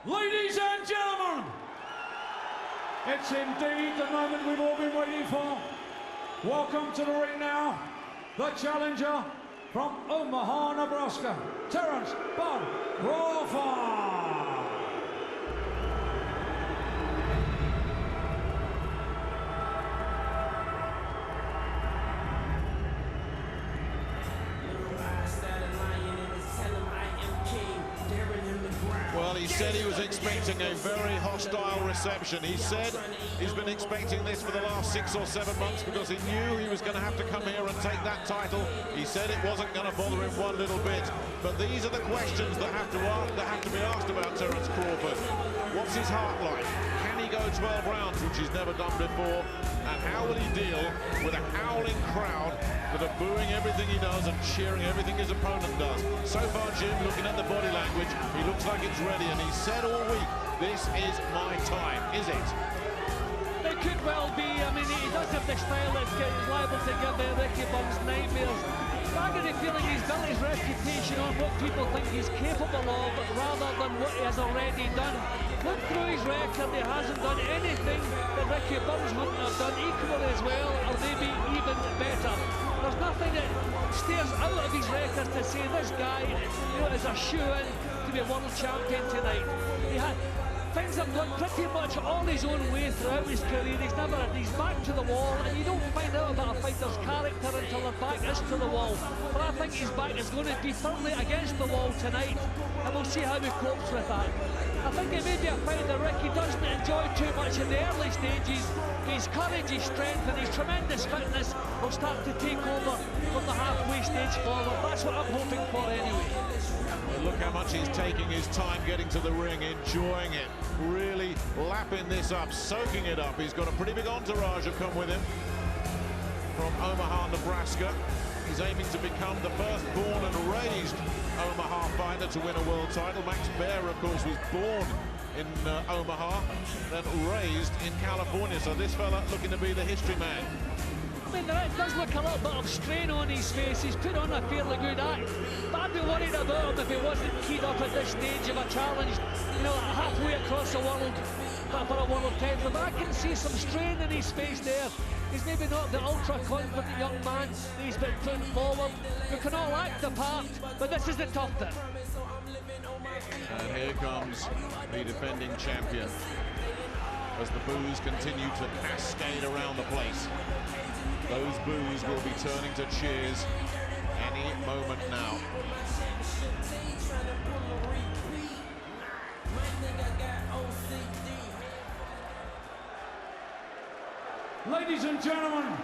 Ladies and gentlemen, it's indeed the moment we've all been waiting for. Welcome to the ring now, the challenger from Omaha, Nebraska, Terence Crawford. Well, he said he was expecting a very hostile reception. He said he's been expecting this for the last 6 or 7 months because he knew he was going to have to come here and take that title. He said it wasn't going to bother him one little bit. But these are the questions that have to be asked about Terence Crawford. What's his heart like? Can he go 12 rounds, which he's never done before? And how will he deal with a howling crowd that are booing everything he does and cheering everything his opponent does? So far, Jim, looking at the body language, he looks like it's ready, and he said all week, this is my time, is it? It could well be. I mean, he does have the style that's liable to give Ricky Burns nightmares. I get the feeling he's built his reputation on what people think he's capable of rather than what he has already done. Look through his record, he hasn't done anything that Ricky Burns wouldn't have done equally as well, or maybe even better. There's nothing that stares out of his record to say this guy, is a shoe-in to be world champion tonight. Things have gone pretty much all his own way throughout his career. He's back to the wall, and you don't find out about a fighter's character until their back is to the wall. But I think his back is going to be firmly against the wall tonight, and we'll see how he copes with that. I think it may be a fight that Ricky doesn't enjoy too much in the early stages. His courage, his strength, and his tremendous fitness will start to take over from the halfway stage forward. That's what I'm hoping for anyway. Well, look how much he's taking his time getting to the ring, enjoying it, really lapping this up, soaking it up. He's got a pretty big entourage have come with him from Omaha, Nebraska. He's aiming to become the first born and raised Omaha fighter to win a world title. Max Baer, of course, was born in Omaha, then raised in California. So this fella looking to be the history man. I mean, there does look a little bit of strain on his face. He's put on a fairly good act. But I'd be worried about him if he wasn't keyed up at this stage of a challenge, halfway across the world for a world title. But I can see some strain in his face there. He's maybe not the ultra-confident young man that he's been putting forward. You can all act the part, but this is the tough bit. And here comes the defending champion as the boos continue to cascade around the place. Those boos will be turning to cheers any moment now. Ladies and gentlemen,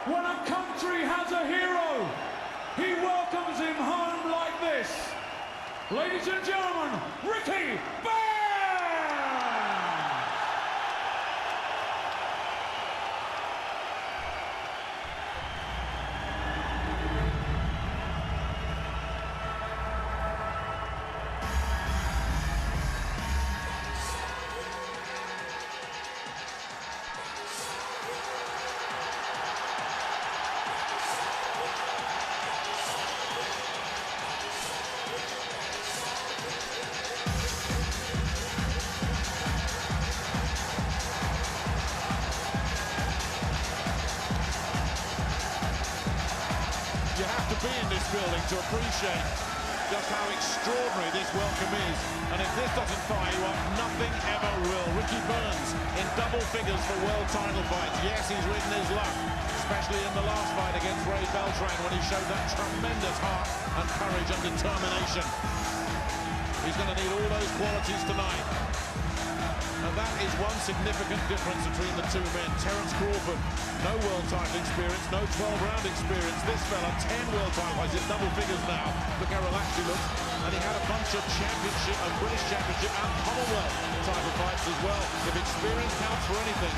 when a country has a hero, he welcomes him home like this. Ladies and gentlemen, Ricky Burns! You have to be in this building to appreciate just how extraordinary this welcome is. And if this doesn't fire you up, nothing ever will. Ricky Burns in double figures for world title fights. Yes, he's ridden his luck, especially in the last fight against Ray Beltran when he showed that tremendous heart and courage and determination. He's going to need all those qualities tonight. And that is one significant difference between the two men. Terence Crawford, no world title experience, no 12-round experience. This fella, 10 world title fights, in double figures now. Look how relaxed he looks. And he had a bunch of championship and British championship and Commonwealth title fights as well. If experience counts for anything,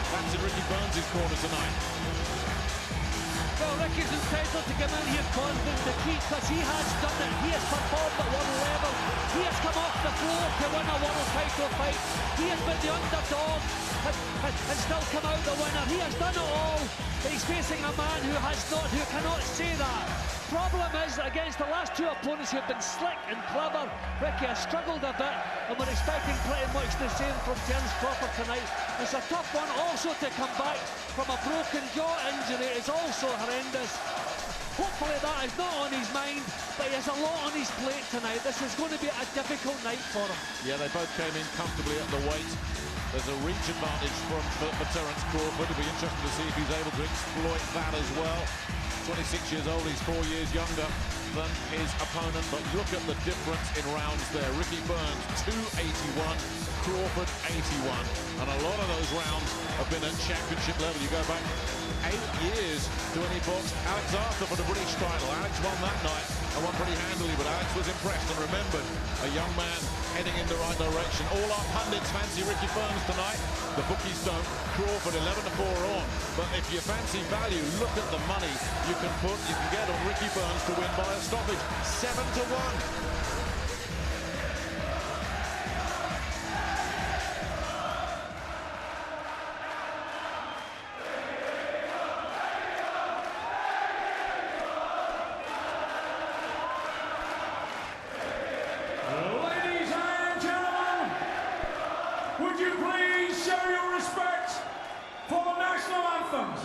that's in Ricky Burns' corner tonight. Well, Ricky's entitled to come in here confident to keep, because he has done it. He has performed at world level. He has come off the floor to win a world title fight. He has been the underdog. and still come out the winner. He has done it all, but he's facing a man who cannot say that. Problem is, against the last two opponents who have been slick and clever, Ricky has struggled a bit, and we're expecting pretty much the same from Terence Crawford tonight. It's a tough one. Also to come back from a broken jaw injury is also horrendous. Hopefully that is not on his mind, but he has a lot on his plate tonight. This is going to be a difficult night for him. Yeah, they both came in comfortably at the weight. There's a reach advantage for Terence Crawford. It'll be interesting to see if he's able to exploit that as well. 26 years old, he's 4 years younger than his opponent, but look at the difference in rounds there. Ricky Burns, 281, Crawford, 81. And a lot of those rounds have been at championship level. You go back 8 years to when he boxed Alex Arthur for the British title. Alex won that night and won pretty handily, but Alex was impressed and remembered a young man heading in the right direction. All our pundits fancy Ricky Burns tonight. The bookies don't. Crawford 11-4 on. But if you fancy value, look at the money you can get on Ricky Burns to win by a stoppage. 7-1. Would you please show your respect for the national anthems?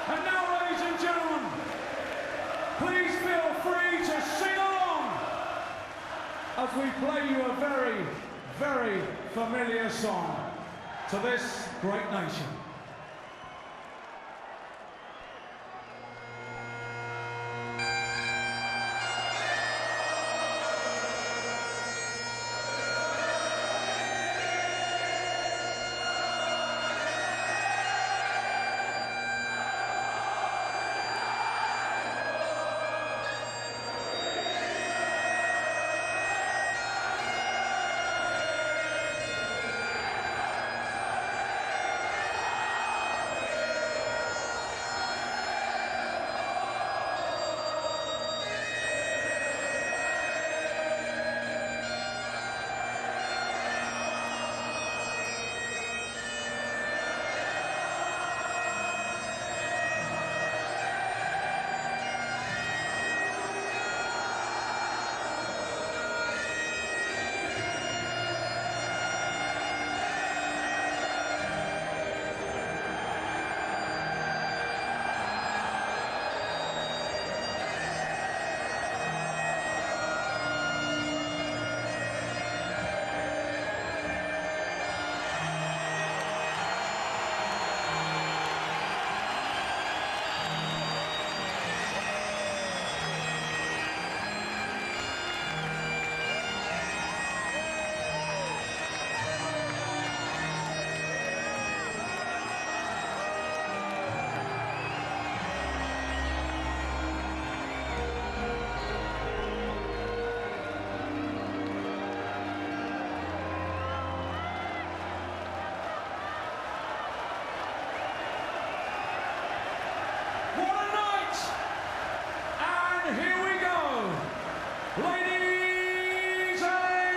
And now, ladies and gentlemen, please feel free to sing along as we play you a very, very familiar song to this great nation.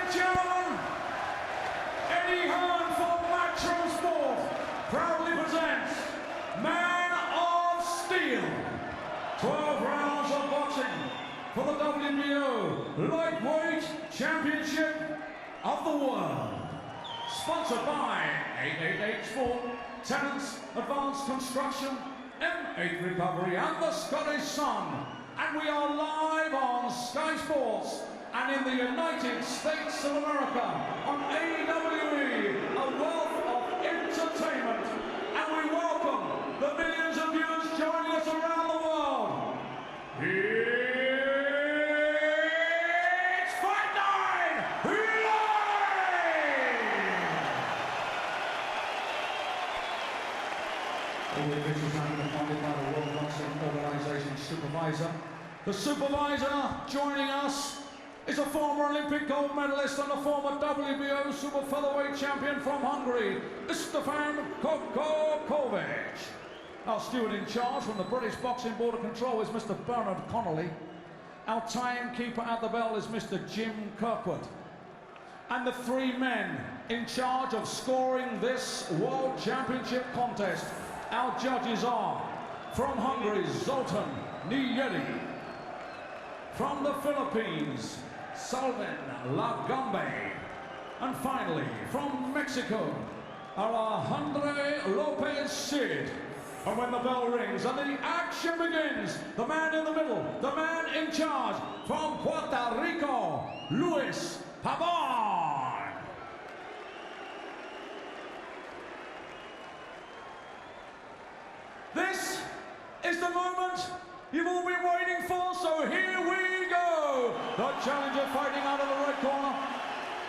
and gentlemen, Eddie Hearn from Matchroom Sport proudly presents Man of Steel. 12 rounds of boxing for the WBO Lightweight Championship of the World. Sponsored by 888 Sport, Terence Advanced Construction, M8 Recovery and the Scottish Sun. And we are live on Sky Sports and in the United States of America on AWE, a wealth of entertainment. And we welcome the millions of viewers joining us around the world. It's Fight Night Live! All the officials have been appointed by the World Boxing Organization supervisor. The supervisor joining us is a former Olympic gold medalist and a former WBO super featherweight champion from Hungary, Istefan Kokovic. Our steward in charge from the British Boxing Board of Control is Mr. Bernard Connolly. Our timekeeper at the bell is Mr. Jim Kirkwood. And the three men in charge of scoring this World Championship contest. Our judges are from Hungary, Zoltan Niyeti. From the Philippines, Salvin Lagambe. And finally, from Mexico, Alejandro Lopez Cid. And when the bell rings and the action begins, the man in the middle, the man in charge, from Puerto Rico, Luis Pavon. This is the moment you've all been waiting for, so here we go. The challenger fighting out of the red corner.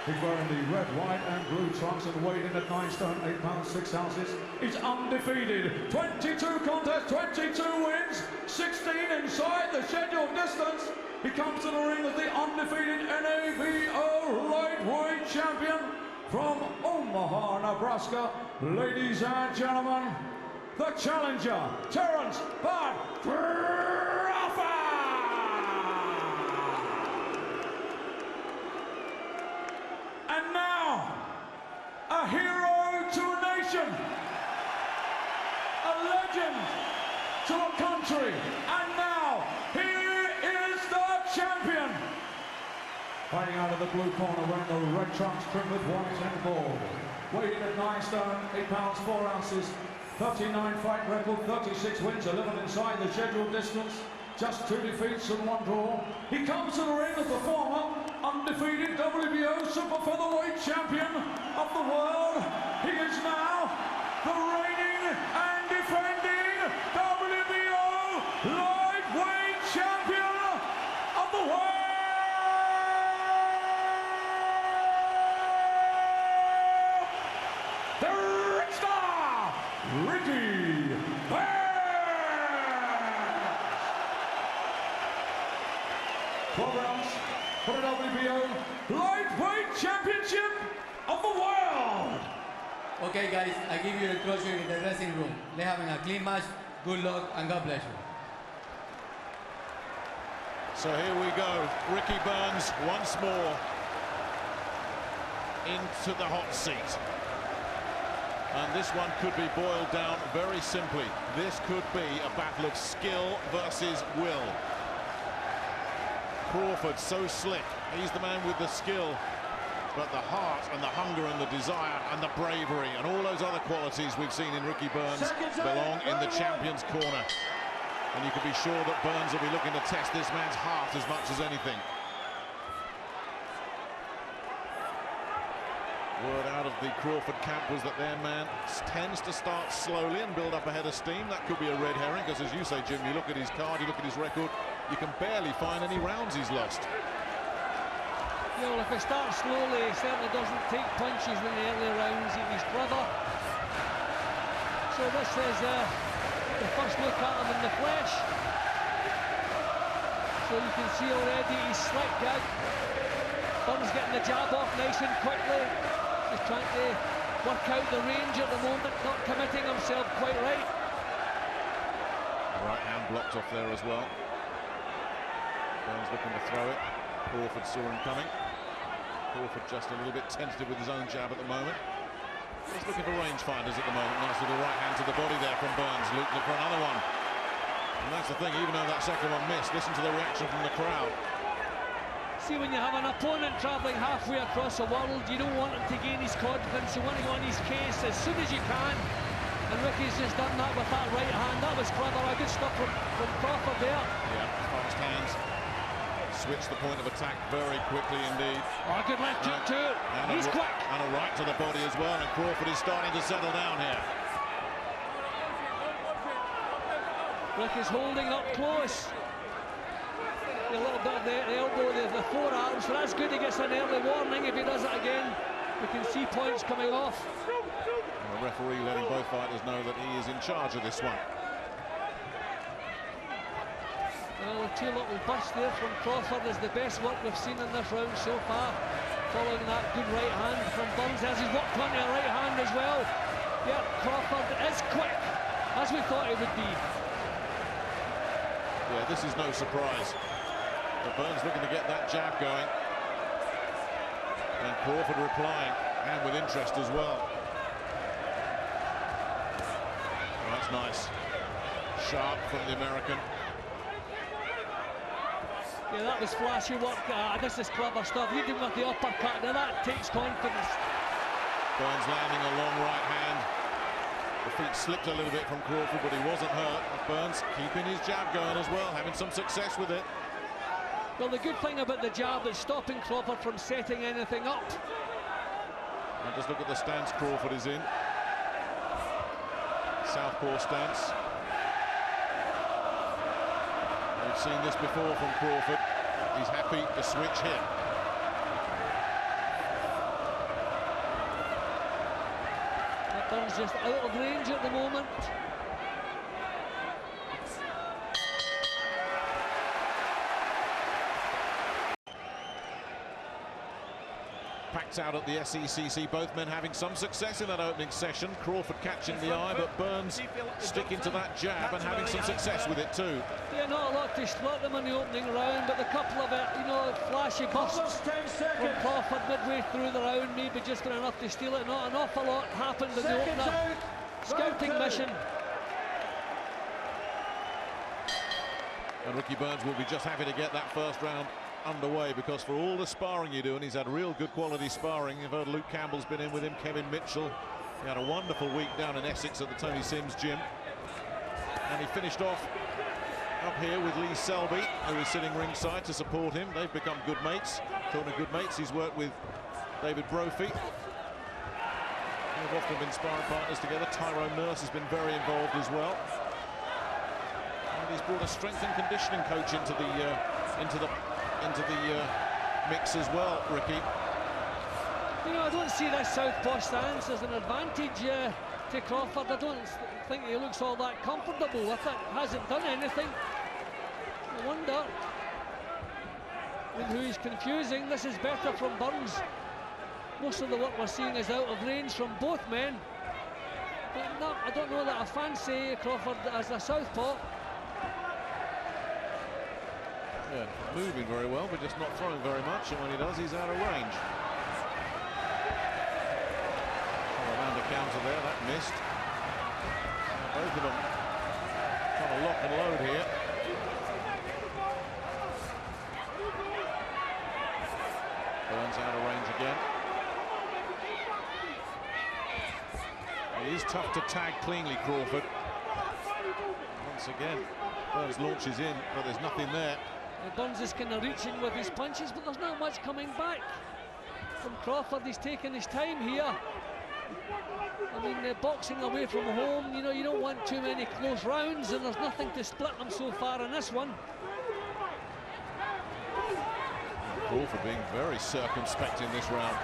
He's wearing the red, white and blue trunks and weighed in at 9 stone, 8 pounds, 6 ounces. He's undefeated. 22 contests, 22 wins, 16 inside the scheduled distance. He comes to the ring as the undefeated NABO lightweight champion from Omaha, Nebraska. Ladies and gentlemen, the challenger, Terence Crawford. And now, a hero to a nation, a legend to a country, and now, here is the champion. Fighting out of the blue corner, wearing the red trunks trimmed with white and gold. Weighing at 9 stone, 8 pounds, 4 ounces. 39 fight record, 36 wins, 11 inside the scheduled distance, just 2 defeats and 1 draw. He comes to the ring as the former undefeated WBO super featherweight champion of the world. He is now the reigning and defending WBO lightweight champion of the world. Ricky Burns! 12 rounds for the WBO Lightweight Championship of the World! Okay guys, I give you the closure in the dressing room. They're having a clean match. Good luck and God bless you. So here we go. Ricky Burns once more into the hot seat. And this one could be boiled down very simply. This could be a battle of skill versus will. Crawford so slick. He's the man with the skill. But the heart and the hunger and the desire and the bravery and all those other qualities we've seen in Ricky Burns belong in the champion's corner. And you can be sure that Burns will be looking to test this man's heart as much as anything. Word out of the Crawford camp was that their man tends to start slowly and build up a head of steam. That could be a red herring, because as you say, Jim, you look at his card, you look at his record, you can barely find any rounds he's lost. Well, if he starts slowly, he certainly doesn't take punches in the early rounds. He's his brother. So this is the first look at him in the flesh. So you can see already he's slick out. Burns getting the jab off nice and quickly. He's trying to work out the range at the moment, not committing himself quite right. Right hand blocked off there as well. Burns looking to throw it. Crawford saw him coming. Crawford just a little bit tentative with his own jab at the moment. He's looking for rangefinders at the moment. Nice little right hand to the body there from Burns. Luke looking for another one. And that's the thing, even though that second one missed, listen to the reaction from the crowd. See, when you have an opponent travelling halfway across the world, you don't want him to gain his confidence. You want to go on his case as soon as you can. And Ricky's just done that with that right hand. That was clever. Good stuff from Crawford there. Yeah, fast hands. Switch the point of attack very quickly indeed. Oh, good left hook too. He's quick. And a right to the body as well. And Crawford is starting to settle down here. Ricky's holding up close. A little bit of the elbow, the forearm. So that's good. He gets an early warning. If he does it again, we can see points coming off. The referee letting both fighters know that he is in charge of this one. Well, the two little bursts there from Crawford is the best work we've seen in this round so far. Following that good right hand from Burns, as he's worked on a right hand as well. Yeah, Crawford is quick, as we thought he would be. Yeah, this is no surprise. But Burns looking to get that jab going. And Crawford replying, and with interest as well. Oh, that's nice. Sharp from the American. Yeah, that was flashy work. This is clever stuff. Leading with the uppercut. Now that takes confidence. Burns landing a long right hand. The feet slipped a little bit from Crawford, but he wasn't hurt. Burns keeping his jab going as well, having some success with it. Well, the good thing about the jab is stopping Crawford from setting anything up. And just look at the stance Crawford is in. Southpaw stance. We've seen this before from Crawford. He's happy to switch here. Burns just out of range at the moment. Packed out at the SECC, both men having some success in that opening session. Crawford catching the eye, but Burns sticking to that jab and having some success with it too. Yeah, not a lot to split them in the opening round, but a couple of flashy bursts from Crawford midway through the round, maybe just been enough to steal it. Not an awful lot happened in the opener. Scouting mission. And Ricky Burns will be just happy to get that first round underway, because for all the sparring you do, and he's had real good quality sparring. You've heard Luke Campbell's been in with him, Kevin Mitchell. He had a wonderful week down in Essex at the Tony Sims gym. And he finished off up here with Lee Selby, who is sitting ringside to support him. They've become good mates. Talking of good mates, he's worked with David Brophy. They've often been sparring partners together. Tyrone Nurse has been very involved as well. And he's brought a strength and conditioning coach into the mix as well, Ricky. You know, I don't see this southpaw stance as an advantage to Crawford. I don't think he looks all that comfortable with it. Hasn't done anything. I wonder who he's confusing. This is better from Burns. Most of the work we're seeing is out of range from both men. But no, I don't know that I fancy Crawford as a southpaw. Yeah, moving very well, but just not throwing very much, and when he does, he's out of range. Around the counter there, that missed. Both of them trying to lock and load here. Burns out of range again. It is tough to tag cleanly, Crawford. Once again, Burns launches in, but there's nothing there. Burns is kind of reaching with his punches, but there's not much coming back from Crawford. He's taking his time here. I mean, boxing away from home, you know, you don't want too many close rounds, and there's nothing to split them so far in this one. Crawford being very circumspect in this round.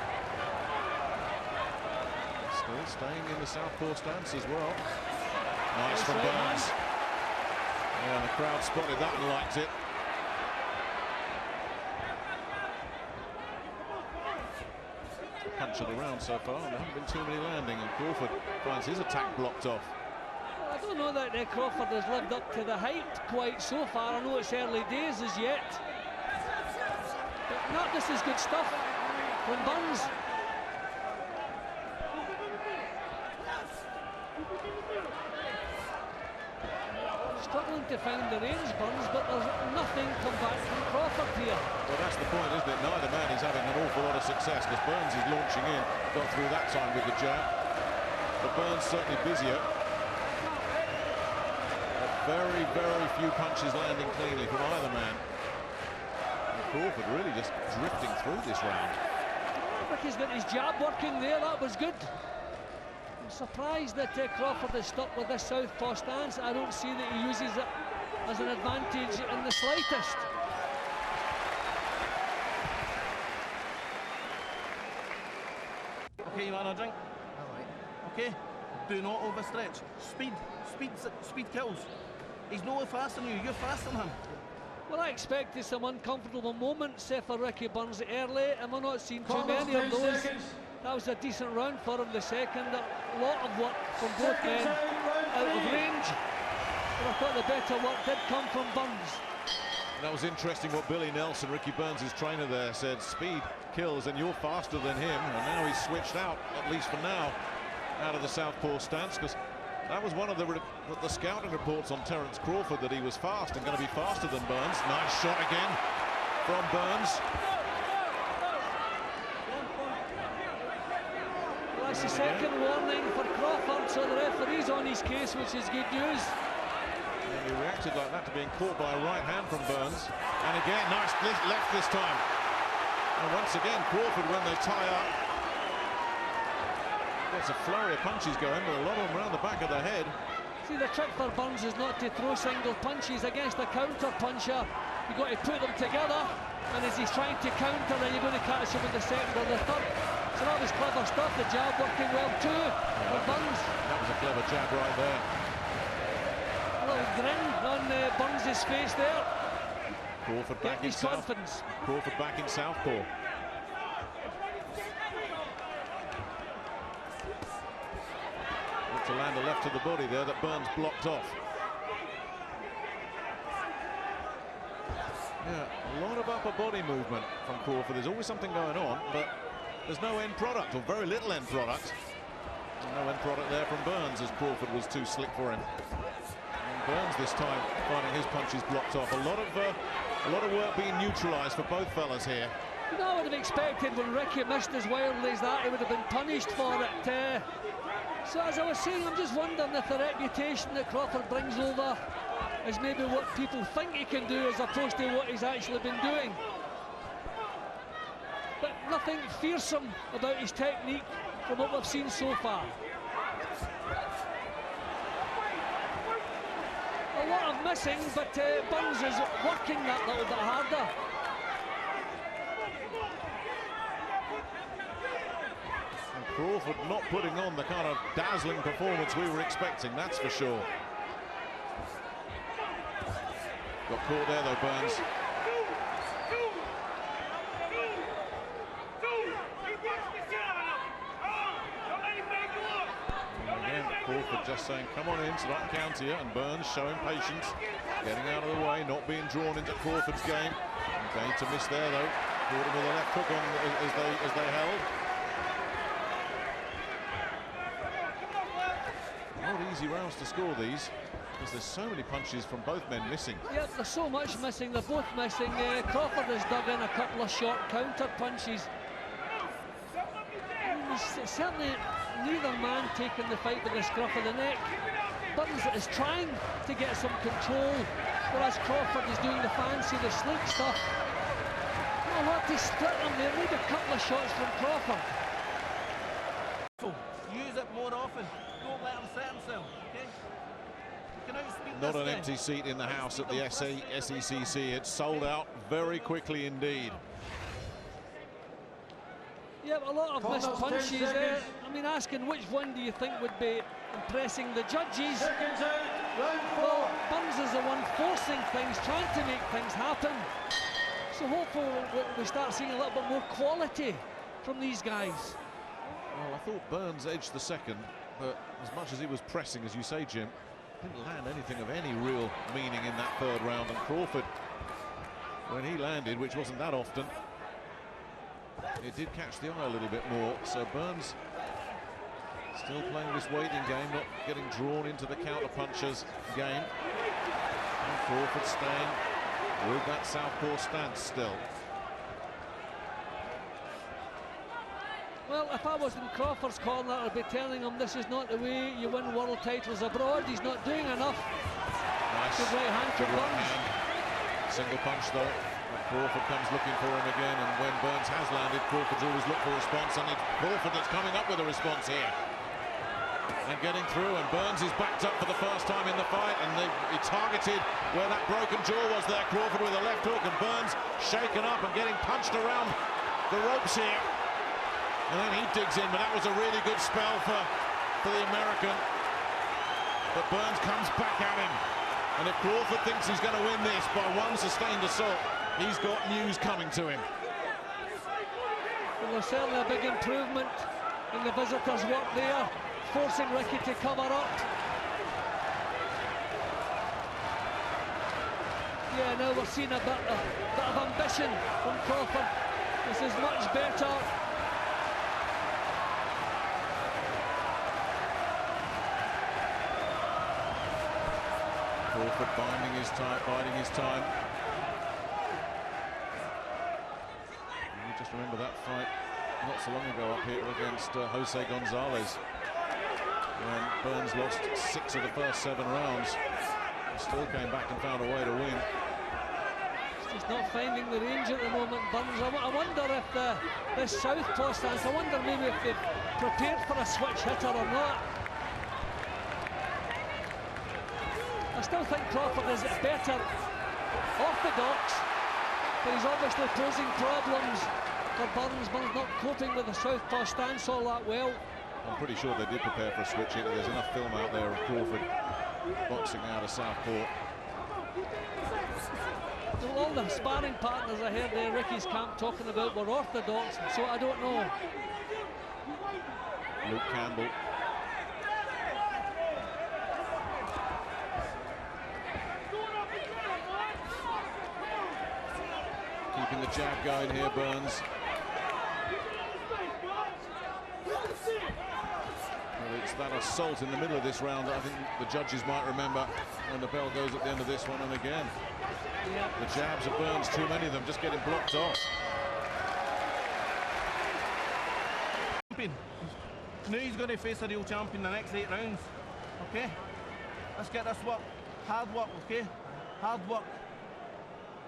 Still staying in the southpaw stance as well. Nice from Burns. Yeah, the crowd spotted that and liked it. Punch of the round so far, and there haven't been too many landing, and Crawford finds his attack blocked off. Well, I don't know that Crawford has lived up to the hype quite so far. I know it's early days as yet. But no, this is good stuff. from Burns. Struggling to find the range, Burns, but there's nothing come back from Crawford here. Well, that's the point, isn't it? Neither man is having an awful lot of success, because Burns is launching in, got through that time with the jab. But Burns certainly busier. Very, very few punches landing cleanly from either man. And Crawford really just drifting through this round. Ricky's got his jab working there, that was good. I'm surprised that Crawford is stuck with this southpaw stance. I don't see that he uses it as an advantage in the slightest. Okay, you want a drink? Okay, do not overstretch. Speed kills. He's no faster than you, you're faster than him. Well, I expected some uncomfortable moments for Ricky Burns early, and we're not seeing too many of those. That was a decent round for him, the second. A lot of work from both men out of range. But I thought the better work did come from Burns. That was interesting what Billy Nelson, Ricky Burns' trainer there, said. Speed kills and you're faster than him. And now he's switched out, at least for now, out of the southpaw stance, because that was one of the scouting reports on Terence Crawford, that he was fast and going to be faster than Burns. Nice shot again from Burns. Well, that's the second warning for Crawford, so the referee's on his case, which is good news. And he reacted like that to being caught by a right hand from Burns. And again, nice left this time. And once again, Crawford, when they tie up, gets a flurry of punches going, but a lot of them around the back of the head. See, the trick for Burns is not to throw single punches against a counter puncher. You've got to put them together, and as he's trying to counter, then you're going to catch him in the second or the third. So that was clever stuff. The jab working well too for Burns. That was a clever jab right there. A little grin on Burns' face there. Crawford back in confidence. Crawford back in southpaw. To land a left to the body there that Burns blocked off. Yeah, a lot of upper body movement from Crawford. There's always something going on, but there's no end product, or very little end product. No end product there from Burns, as Crawford was too slick for him. And Burns this time finding his punches blocked off. A lot of work being neutralised for both fellas here. You know, I would have expected when Ricky missed as wildly as that, he would have been punished for it. So as I was saying, I'm just wondering if the reputation that Crawford brings over is maybe what people think he can do as opposed to what he's actually been doing. But nothing fearsome about his technique from what we've seen so far. A lot of missing, but Burns is working that little bit harder. Crawford not putting on the kind of dazzling performance we were expecting, that's for sure. Got caught there though, Burns. And again, Crawford just saying, come on in so I can counter you, and Burns showing patience, getting out of the way, not being drawn into Crawford's game. Okay, to miss there though. Caught him with a left hook on as they held. Not easy rounds to score these, because there's so many punches from both men missing. Yep, there's so much missing. They're both missing. Crawford has dug in a couple of short counter punches. Certainly neither man taking the fight by the scruff of the neck. Burns is trying to get some control, whereas Crawford is doing the fancy, the slick stuff. Not a lot to split them there. Maybe a couple of shots from Crawford. Use it more often. Don't let him set himself, okay? You can outspeed Not this an guy. empty seat in the house at the SECC. It's sold out very quickly indeed. Yeah, a lot of missed punches there. I mean, asking which one do you think would be impressing the judges? Well, Burns is the one forcing things, trying to make things happen. So hopefully we start seeing a little bit more quality from these guys. Well, I thought Burns edged the second, but as much as he was pressing, as you say, Jim, didn't land anything of any real meaning in that third round. And Crawford, when he landed, which wasn't that often, It did catch the eye a little bit more, so Burns still playing this waiting game, not getting drawn into the counter-punchers game. And Crawford staying with that southpaw stance still. Well, if I was in Crawford's corner, I'd be telling him this is not the way you win world titles abroad. He's not doing enough. Nice. Good right hand to Burns. Single punch though. Crawford comes looking for him again, and when Burns has landed, Crawford's always looked for a response, and it's Crawford that's coming up with a response here. And getting through, and Burns is backed up for the first time in the fight, and he targeted where that broken jaw was there, Crawford with a left hook, and Burns shaken up and getting punched around the ropes here. And then he digs in, but that was a really good spell for the American. But Burns comes back at him. And if Crawford thinks he's going to win this by one sustained assault, he's got news coming to him. Well, there's certainly a big improvement in the visitors' work there, forcing Ricky to cover up. Yeah, now we're seeing a bit of ambition from Crawford. This is much better. Crawford biding his time. And you just remember that fight not so long ago up here against Jose Gonzalez, when Burns lost 6 of the first 7 rounds. He still came back and found a way to win. He's just not finding the range at the moment, Burns. I wonder if this southpaw stance, I wonder maybe if they've prepared for a switch hitter or not. I still think Crawford is better orthodox, but he's obviously posing problems for Burns. Burns not coping with the southpaw stance all that well. I'm pretty sure they did prepare for a switch hit. There's enough film out there of Crawford boxing out of southpaw. Well, all the sparring partners I heard there Ricky's camp talking about were orthodox, so I don't know. Luke Campbell. Keeping the jab going here, Burns. Well, it's that assault in the middle of this round that I think the judges might remember when the bell goes at the end of this one. And again, the jabs of Burns, too many of them just getting blocked off. Now he's going to face a real champion the next 8 rounds. Okay? Let's get this work. Hard work, okay? Hard work.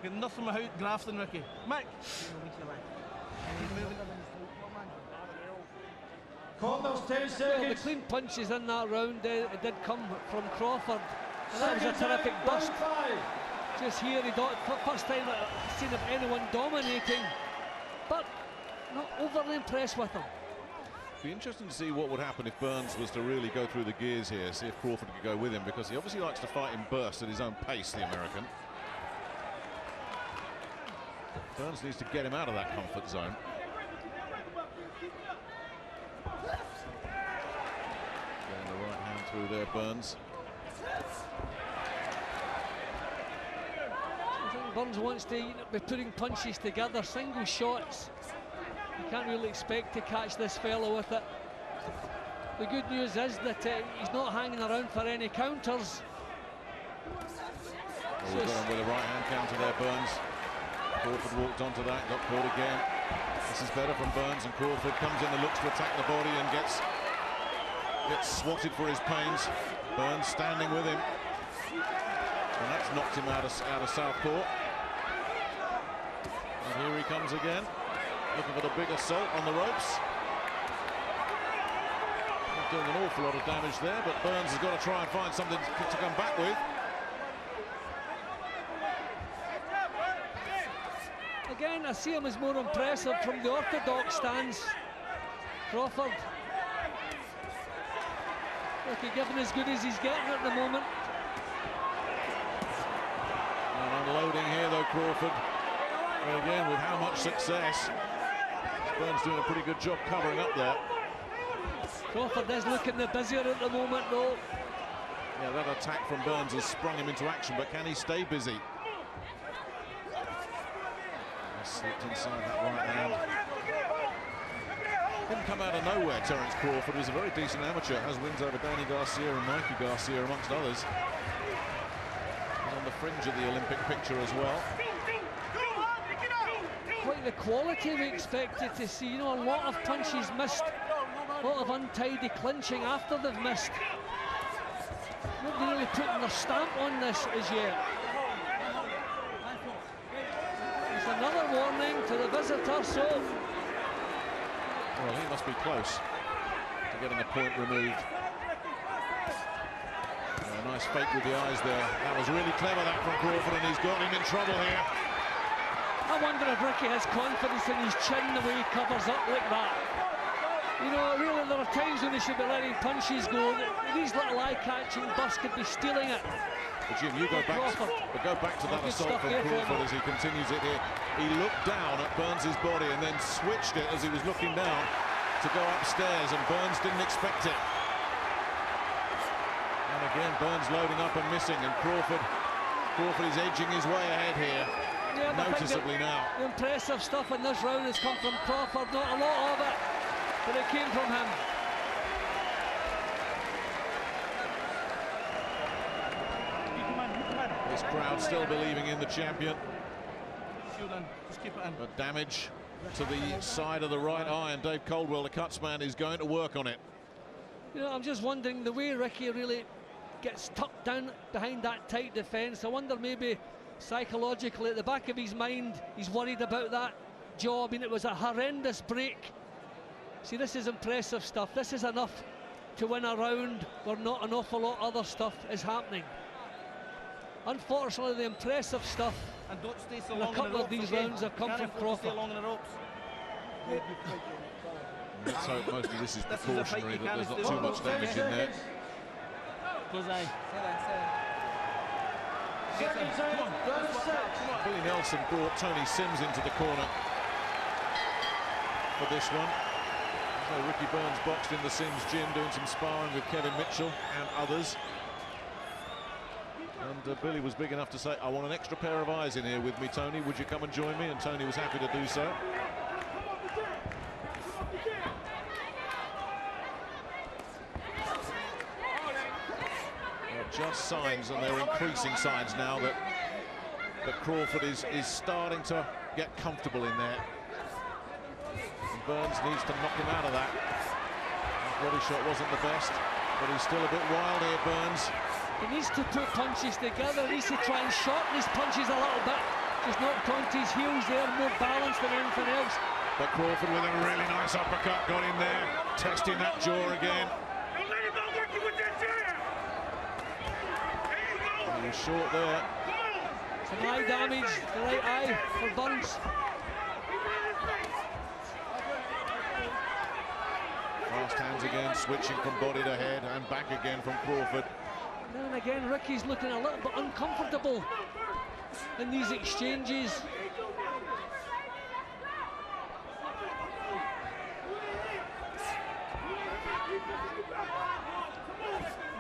Get nothing without grafting, Ricky. Mick! Corners 10 Well, the seconds. clean punches in that round did come from Crawford, and that was a terrific burst. Just here, first time I've seen of anyone dominating, but not overly impressed with him. Be interesting to see what would happen if Burns was to really go through the gears here, see if Crawford could go with him, because he obviously likes to fight in bursts at his own pace, the American. Burns needs to get him out of that comfort zone. Getting the right hand through there, Burns. I think Burns wants to be putting punches together, single shots. You can't really expect to catch this fellow with it. The good news is that he's not hanging around for any counters. Well, we've got him with a right hand counter there, Burns. Crawford walked onto that, got caught again. This is better from Burns, and Crawford comes in and looks to attack the body and gets swatted for his pains. Burns standing with him, and that's knocked him out of southpaw. And here he comes again, looking for the big assault on the ropes. Not doing an awful lot of damage there, but Burns has got to try and find something to come back with. Again, I see him as more impressive from the orthodox stance. Crawford. Looking given as good as he's getting at the moment. And unloading here though, Crawford. And again, with how much success. Burns doing a pretty good job covering up there. Crawford is looking the busier at the moment though. Yeah, that attack from Burns has sprung him into action, but can he stay busy? Slipped inside that right hand. Didn't come out of nowhere, Terence Crawford was a very decent amateur, has wins over Danny Garcia and Mikey Garcia amongst others. He's on the fringe of the Olympic picture as well. Quite the quality we expected to see, you know, a lot of punches missed, a lot of untidy clinching after they've missed. Nobody really putting their stamp on this as yet. It's another warning to the visitor, so... Well, he must be close to getting a point removed. A nice fake with the eyes there. That was really clever, that from Crawford, and he's got him in trouble here. I wonder if Ricky has confidence in his chin the way he covers up like that. You know, really, there are times when he should be letting punches go. These little eye-catching busts could be stealing it. But Jim, you go back to that assault from Crawford as he continues it here. He looked down at Burns' body and then switched it as he was looking down to go upstairs, and Burns didn't expect it. And again, Burns loading up and missing, and Crawford is edging his way ahead here. Yeah, noticeably now. The impressive stuff in this round has come from Crawford, not a lot of it, but it came from him. This crowd still believing in the champion. Just keep it in. But damage to the side of the right eye, and Dave Coldwell, the cutsman, is going to work on it. You know, I'm just wondering the way Ricky really gets tucked down behind that tight defence. I wonder maybe psychologically at the back of his mind he's worried about that jaw. I mean, it was a horrendous break. See, this is impressive stuff. This is enough to win a round where not an awful lot other stuff is happening. Unfortunately, the impressive stuff And don't stay so in long a couple in the of these ropes, rounds have come from Crawford. Stay long in the ropes. Let's hope most of this is This is a fight precautionary, you that there's can't not stay too much long. damage in there. Close eye. Billy Nelson brought Tony Sims into the corner for this one. So Ricky Burns boxed in the Sims gym, doing some sparring with Kevin Mitchell and others. And Billy was big enough to say, I want an extra pair of eyes in here with me, Tony. Would you come and join me? And Tony was happy to do so. Just signs, and they're increasing signs now, that Crawford is starting to get comfortable in there. And Burns needs to knock him out of that. That body shot wasn't the best, but he's still a bit wild here, Burns. He needs to put punches together. He needs to try and shorten his punches a little bit. Just knocked onto his heels there, more balanced than anything else. But Crawford with a really nice uppercut got in there, testing that jaw again. He was short there. Some eye damage, the right eye for Burns. Fast hands again, switching from body to head and back again from Crawford. And then again, Ricky's looking a little bit uncomfortable in these exchanges.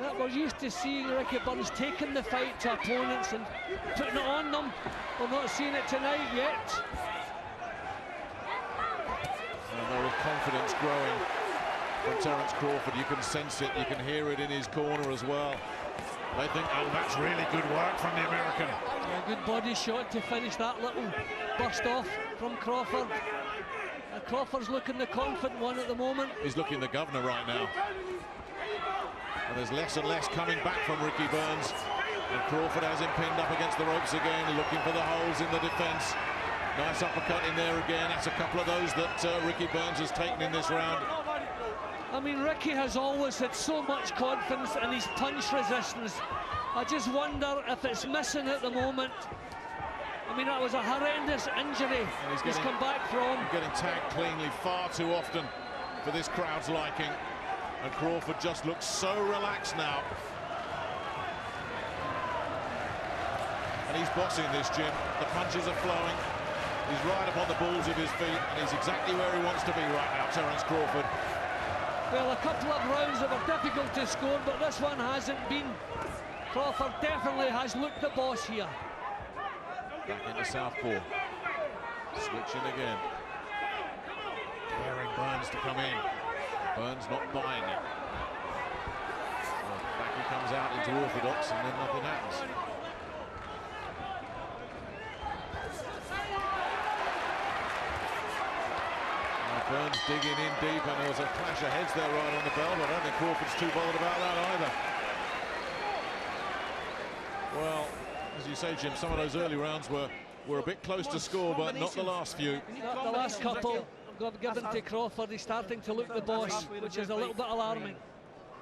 That we're used to seeing Ricky Burns taking the fight to opponents and putting it on them. We're not seeing it tonight yet. And there was confidence growing from Terence Crawford. You can sense it, you can hear it in his corner as well. They think, oh, that's really good work from the American. A good body shot to finish that little burst off from Crawford. Crawford's looking the confident one at the moment. He's looking the governor right now. And there's less and less coming back from Ricky Burns. And Crawford has him pinned up against the ropes again, looking for the holes in the defense. Nice uppercut in there again. That's a couple of those that Ricky Burns has taken in this round. I mean, Ricky has always had so much confidence in his punch resistance. I just wonder if it's missing at the moment. I mean, that was a horrendous injury he's come back from. Getting tagged cleanly far too often for this crowd's liking. And Crawford just looks so relaxed now. And he's bossing this, Jim. The punches are flowing. He's right upon the balls of his feet, and he's exactly where he wants to be right now, Terence Crawford. Well, a couple of rounds that were difficult to score, but this one hasn't been. Crawford definitely has looked the boss here. Back into southpaw. Switching again. Tearing Burns Burns to come in. Burns not buying it. Well, back he comes out into orthodox and then nothing happens. Burns digging in deep, and there was a clash of heads there right on the bell, but I don't think Crawford's too bothered about that either. Well, as you say, Jim, some of those early rounds were a bit close to score, but not the last few. The last couple got given to Crawford. He's starting to look the boss, which is a little bit alarming.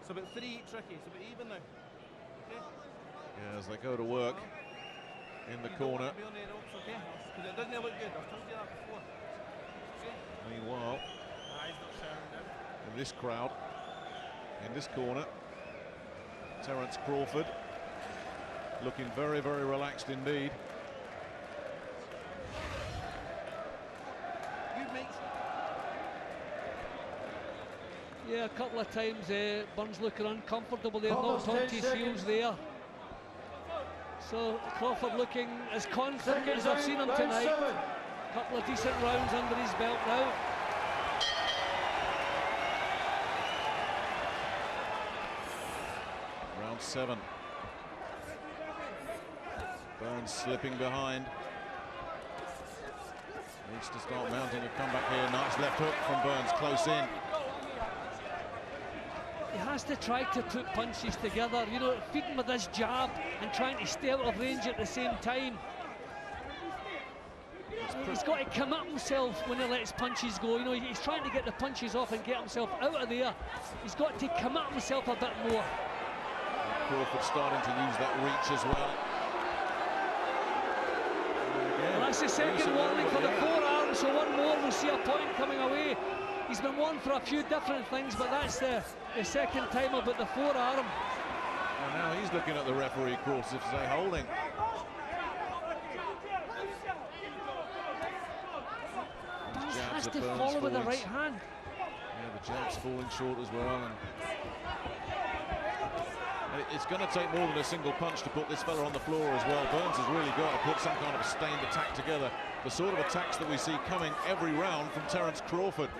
It's about 3 tricky, it's about even now. Okay? Yeah, as they go to work in the corner. It doesn't look good, I've told you that before. Meanwhile, in this crowd, in this corner, Terence Crawford looking very, very relaxed indeed. Yeah, a couple of times Burns looking uncomfortable there, knocked onto his heels there. So Crawford looking as confident as I've seen him tonight. Couple of decent rounds under his belt now. Round 7. Burns slipping behind. Needs to start mounting a comeback here. Nice left hook from Burns, close in. He has to try to put punches together, you know, feeding with his jab and trying to stay out of range at the same time. He's got to commit himself when he lets punches go. You know, he's trying to get the punches off and get himself out of there. He's got to commit himself a bit more. Crawford starting to use that reach as well. Well, that's the second warning for the forearm, so one more will see a point coming away. He's been warned for a few different things, but that's the second time about the forearm. And now he's looking at the referee, Crawford, to say holding. Has to follow with the right hand. Yeah, the jab's falling short as well. And it's going to take more than a single punch to put this fella on the floor as well. Burns has really got to put some kind of a stained attack together. The sort of attacks that we see coming every round from Terence Crawford.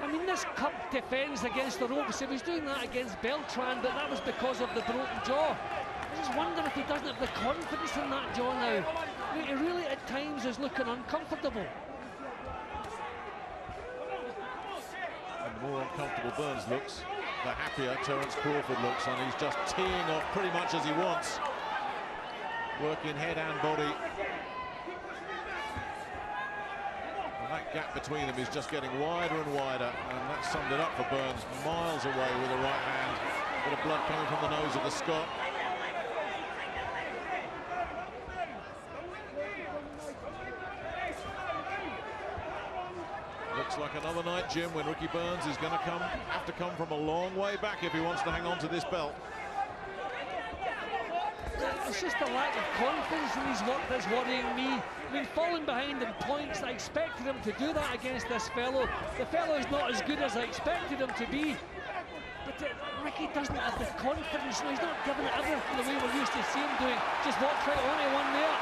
I mean, this Cup defends against the ropes. He was doing that against Beltran, but that was because of the broken jaw. I just wonder if he doesn't have the confidence in that jaw now. I mean, he really at times is looking uncomfortable. The more uncomfortable Burns looks, the happier Terence Crawford looks, and he's just teeing off pretty much as he wants. Working head and body. And that gap between them is just getting wider and wider, and that summed it up for Burns. Miles away with the right hand. Bit of blood coming from the nose of the Scot. Looks like another night, Jim, when Ricky Burns is going to have to come from a long way back if he wants to hang on to this belt. It's just a lack of confidence in his work that's worrying me. I mean, falling behind in points, I expected him to do that against this fellow. The fellow is not as good as I expected him to be. But Ricky doesn't have the confidence. He's not giving it everything the way we're used to see him doing. Just walked right onto one there.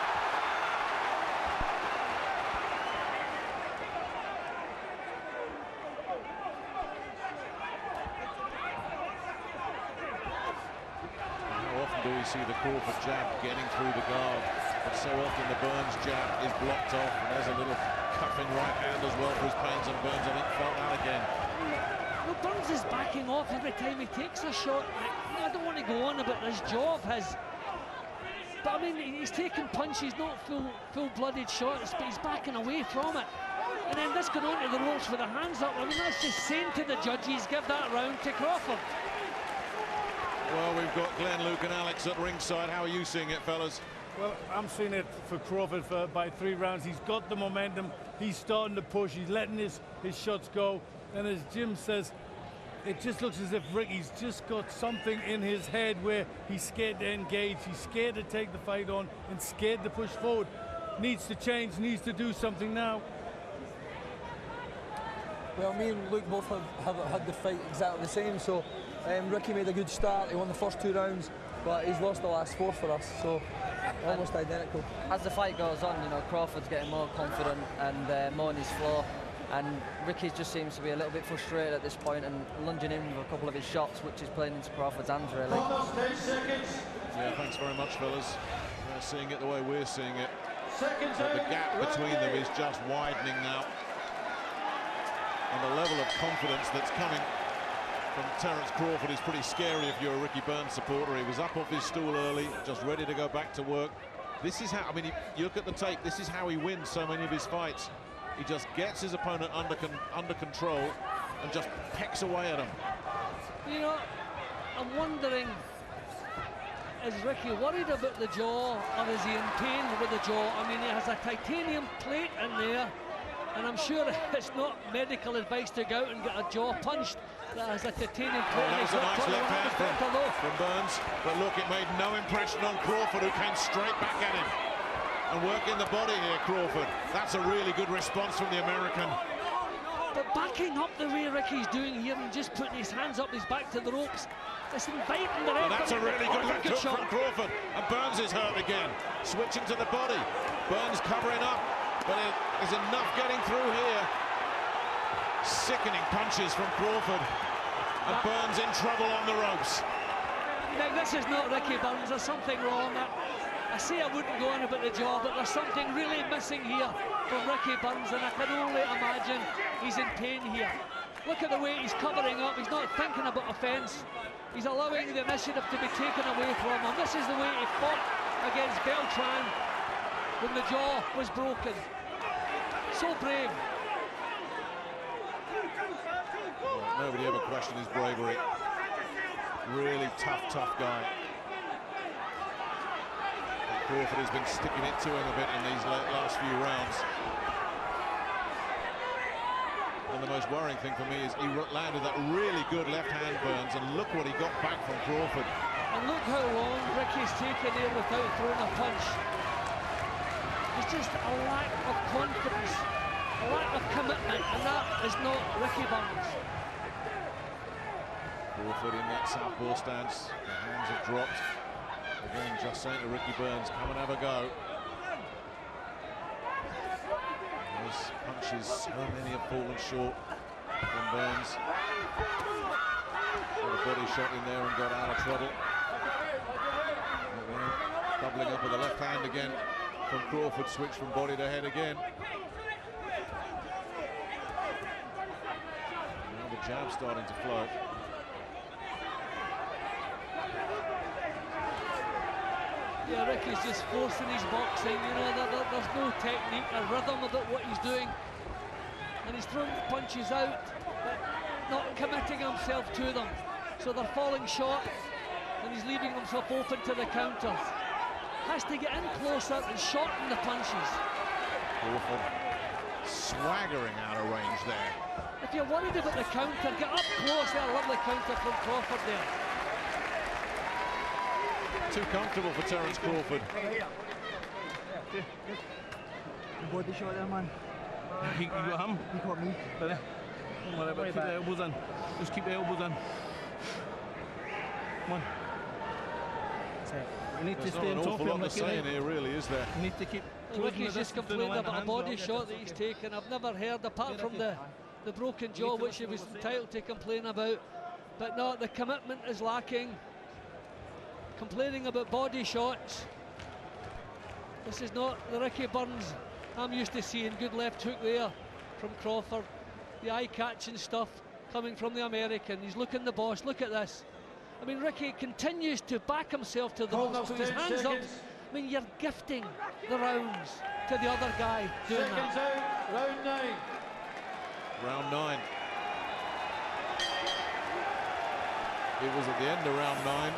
Do we see the Crawford jab getting through the guard, but so often the Burns jab is blocked off, and there's a little cuffing right hand as well for his pains, and Burns, I think, felt that again. Well, Burns is backing off every time he takes a shot. I don't want to go on about this jaw of his, but I mean, he's taking punches, not full-blooded shots, but he's backing away from it. And then this going on to the ropes with the hands up. I mean, that's just saying to the judges, give that round to Crawford. Well, we've got Glenn, Luke and Alex at ringside. How are you seeing it, fellas? Well, I'm seeing it for Crawford by 3 rounds. He's got the momentum. He's starting to push. He's letting his shots go. And as Jim says, it just looks as if Ricky's just got something in his head where he's scared to engage. He's scared to take the fight on and scared to push forward. Needs to change, needs to do something now. Well, me and Luke both have had the fight exactly the same, so Ricky made a good start. He won the first 2 rounds, but he's lost the last 4 for us, so almost identical. As the fight goes on, you know, Crawford's getting more confident and more on his floor. And Ricky just seems to be a little bit frustrated at this point and lunging in with a couple of his shots, which is playing into Crawford's hands, really. Yeah, thanks very much, fellas. They're seeing it the way we're seeing it. But the gap between them is just widening now. And the level of confidence that's coming from Terence Crawford is pretty scary if you're a Ricky Burns supporter. He was up off his stool early, just ready to go back to work. This is how, I mean, you look at the tape, this is how he wins so many of his fights. He just gets his opponent under control and just pecks away at him. You know, I'm wondering, is Ricky worried about the jaw, or is he in pain with the jaw? I mean, he has a titanium plate in there, and I'm sure it's not medical advice to go out and get a jaw punched that has a titanium plate. That was a nice left hand from Burns, but look, it made no impression on Crawford, who came straight back at him. And working the body here, Crawford. That's a really good response from the American. But backing up the way Ricky's doing here and just putting his hands up his back to the ropes, it's inviting the referee. And that's a really good left hook from Crawford. And Burns is hurt again. Switching to the body. Burns covering up, but there's enough getting through here. Sickening punches from Crawford. And Burns in trouble on the ropes. Nick, this is not Ricky Burns. There's something wrong. I say I wouldn't go on about the jaw, but there's something really missing here from Ricky Burns, and I can only imagine he's in pain here. Look at the way he's covering up. He's not thinking about offence. He's allowing the initiative to be taken away from him. This is the way he fought against Beltran when the jaw was broken. So brave. Well, nobody ever questioned his bravery. Really tough guy. Crawford has been sticking it to him a bit in these last few rounds. And the most worrying thing for me is he landed that really good left hand, Burns, and look what he got back from Crawford. And look how long Ricky's taken there without throwing a punch. There's just a lack of confidence, a lack of commitment, and that is not Ricky Burns. Crawford in that southpaw stance, the hands have dropped. Again, just saying to Ricky Burns, come and have a go. Those punches, so many have fallen short from Burns. Got a body shot in there and got out of trouble. Again, doubling up with the left hand again from Crawford, switch from body to head again. Now the jab starting to flow. Yeah, Ricky's just forcing his boxing, you know, there's no technique or rhythm about what he's doing. And he's throwing the punches out, but not committing himself to them. So they're falling short, and he's leaving himself open to the counters. Has to get in closer and shorten the punches. Crawford swaggering out of range there. If you're worried about the counter, get up close. A lovely counter from Crawford there. Too comfortable for Terence Crawford. Body shot there, man. You got him? He caught me. Don't worry about it. Keep the elbows in. Just keep the elbows in. Come on. You need to stay on top of him. There's not an awful lot to say in here, really, is there? You need to keep. Ricky's just complained about a body shot that he's taken. I've never heard, apart from the broken jaw, which he was entitled to complain about. But no, the commitment is lacking. Complaining about body shots. This is not the Ricky Burns I'm used to seeing. Good left hook there from Crawford. The eye-catching stuff coming from the American. He's looking the boss. Look at this. I mean, Ricky continues to back himself to the ropes, put his hands up. I mean, you're gifting the rounds to the other guy doing that. Out, round 9. Round 9. It was at the end of round 9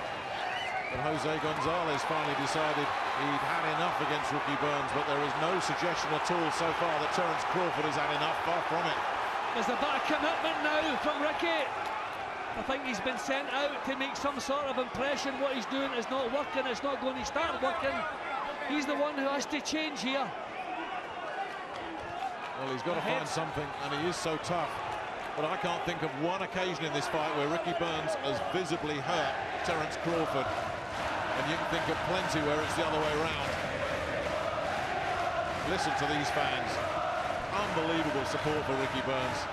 that Jose Gonzalez finally decided he'd had enough against Ricky Burns, but there is no suggestion at all so far that Terence Crawford has had enough. Far from it. There's a bit of commitment now from Ricky. I think he's been sent out to make some sort of impression. What he's doing is not working. It's not going to start working. He's the one who has to change here. Well, he's got to find something, and he is so tough. But I can't think of one occasion in this fight where Ricky Burns has visibly hurt Terence Crawford. And you can think of plenty where it's the other way around. Listen to these fans. unbelievable support for Ricky Burns.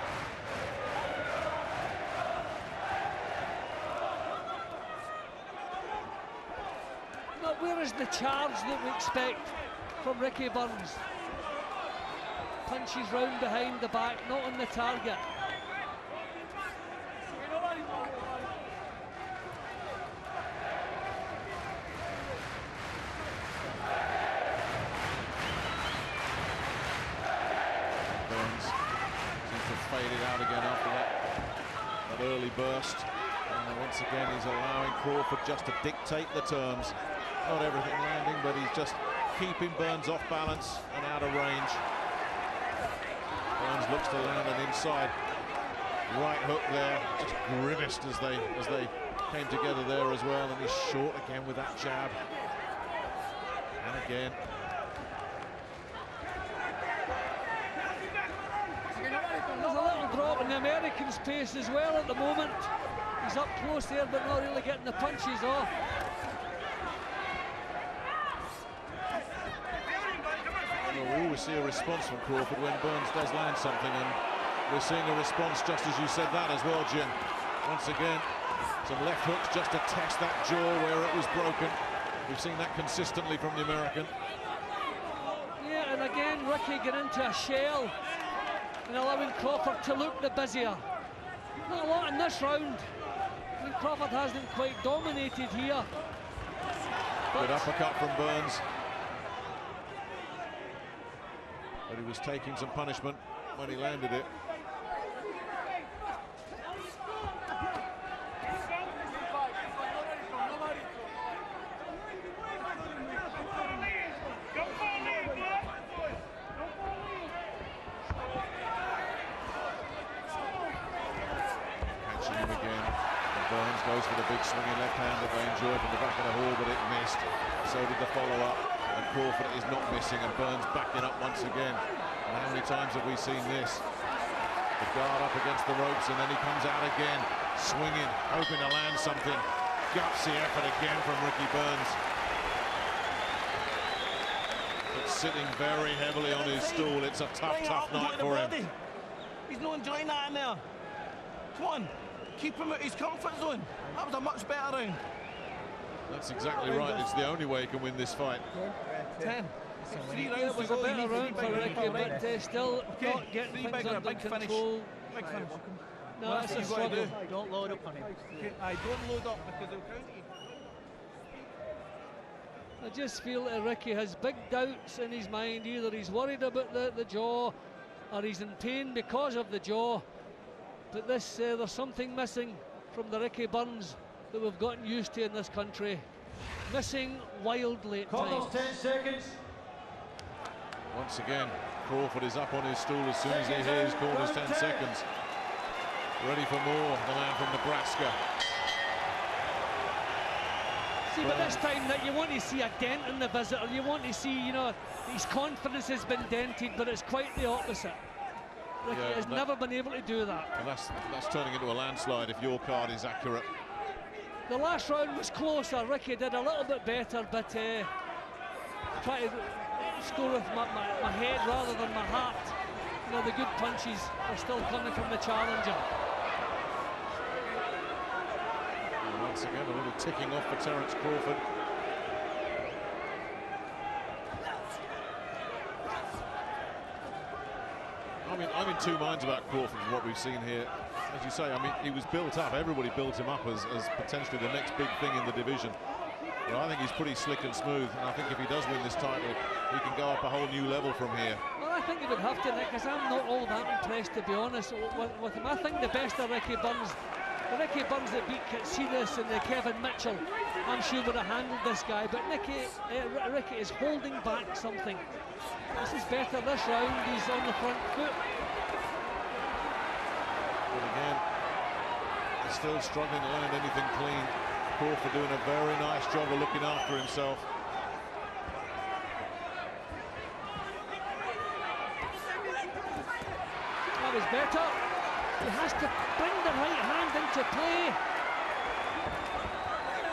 But where is the charge that we expect from Ricky Burns? Punches round behind the back, not on the target. Burns seems to have faded out again after that early burst. And once again, he's allowing Crawford just to dictate the terms. Not everything landing, but he's just keeping Burns off balance and out of range. Burns looks to land an inside right hook there, just grimaced as they came together there as well, and he's short again with that jab. And again. There's a little drop in the American's pace as well at the moment. He's up close there, but not really getting the punches off. Well, we always see a response from Crawford when Burns does land something, and we're seeing a response just as you said that as well, Jim. Once again, some left hooks just to test that jaw where it was broken. We've seen that consistently from the American. Yeah, and again, Ricky get into a shell and allowing Crawford to look the busier. Not a lot in this round. I mean, Crawford hasn't quite dominated here. Good uppercut from Burns. But he was taking some punishment when he landed it. Catching him again. And Burns goes for the big swinging left hand that they enjoyed from the back of the hall, but it missed. So did the follow-up. And Crawford is not missing, and Burns backing up once again. And how many times have we seen this? The guard up against the ropes, and then he comes out again, swinging, hoping to land something. Gutsy effort again from Ricky Burns. But sitting very heavily on his stool. It's a tough night for him. He's not enjoying that in there. Come on, keep him at his comfort zone. That was a much better round. That's exactly right. It's the only way he can win this fight. 10. 3 rounds It was a better round for Ricky, but still not getting things under control. Big finish. No, it's a struggle. Don't load up on him. Okay, I don't load up because they'll count you. I just feel that Ricky has big doubts in his mind. Either he's worried about the jaw, or he's in pain because of the jaw. But this, there's something missing from the Ricky Burns that we've gotten used to in this country. Missing wildly at times. 10 seconds. Once again, Crawford is up on his stool as soon as he hears corners 10 seconds. Ready for more, the man from Nebraska. See, but this time that you want to see a dent in the visitor. You want to see, you know, his confidence has been dented, but it's quite the opposite. Ricky has never been able to do that. And that's turning into a landslide if your card is accurate. The last round was closer. Ricky did a little bit better, but try to score with my head rather than my heart. You know, the good punches are still coming from the challenger. And once again, a little ticking off for Terence Crawford. I'm in two minds about Crawford and what we've seen here. As you say, I mean, he was built up. Everybody built him up as potentially the next big thing in the division. But I think he's pretty slick and smooth. And I think if he does win this title, he can go up a whole new level from here. Well, I think he would have to, Nick, because I'm not all that impressed, to be honest, with him. I think the best of Ricky Burns, the Ricky Burns that beat Katsinas and Kevin Mitchell, I'm sure would have handled this guy. But Ricky is holding back something. This is better this round. He's on the front foot. But again, he's still struggling to land anything clean. Crawford doing a very nice job of looking after himself. That was better. He has to bring the right hand into play.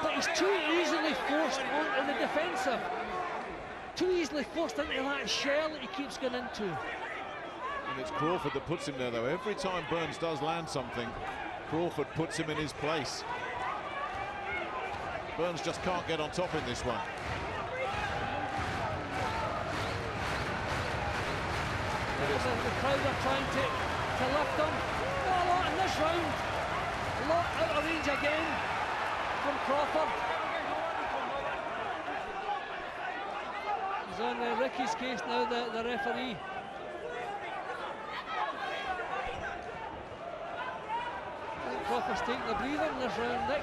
But he's too easily forced onto the defensive. Too easily forced into that shell that he keeps going into. And it's Crawford that puts him there, though. Every time Burns does land something, Crawford puts him in his place. Burns just can't get on top in this one. The crowd are trying to lift him. Not a lot in this round. A lot out of range again from Crawford. He's on Ricky's case now, the referee. I think Crawford's taking the breather in this round, Nick.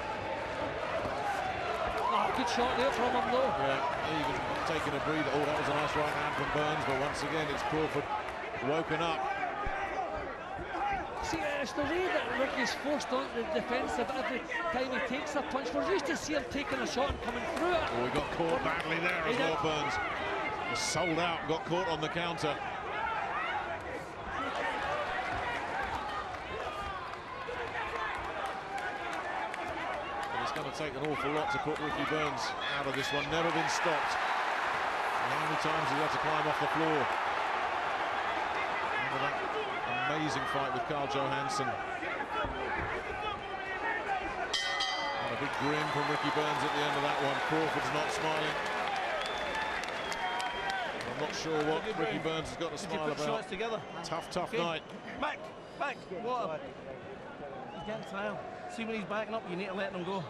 Oh, good shot there from him though. Yeah, even taking a breather. Oh, that was a nice right hand from Burns, but once again it's Crawford woken up. See, it's the way that Ricky's forced on the defensive every time he takes a punch. We're used to see him taking a shot and coming through it. Oh, he got caught badly there as well, Burns. He sold out, got caught on the counter. And it's going to take an awful lot to put Ricky Burns out of this one. Never been stopped. And how many times has he had to climb off the floor? Remember that amazing fight with Carl Johansson. And a big grin from Ricky Burns at the end of that one. Crawford's not smiling. I'm not sure what Ricky Burns has got to smile about. Shots together. Tough night. Back. What? He's getting tired. See when he's backing up, you need to let him go.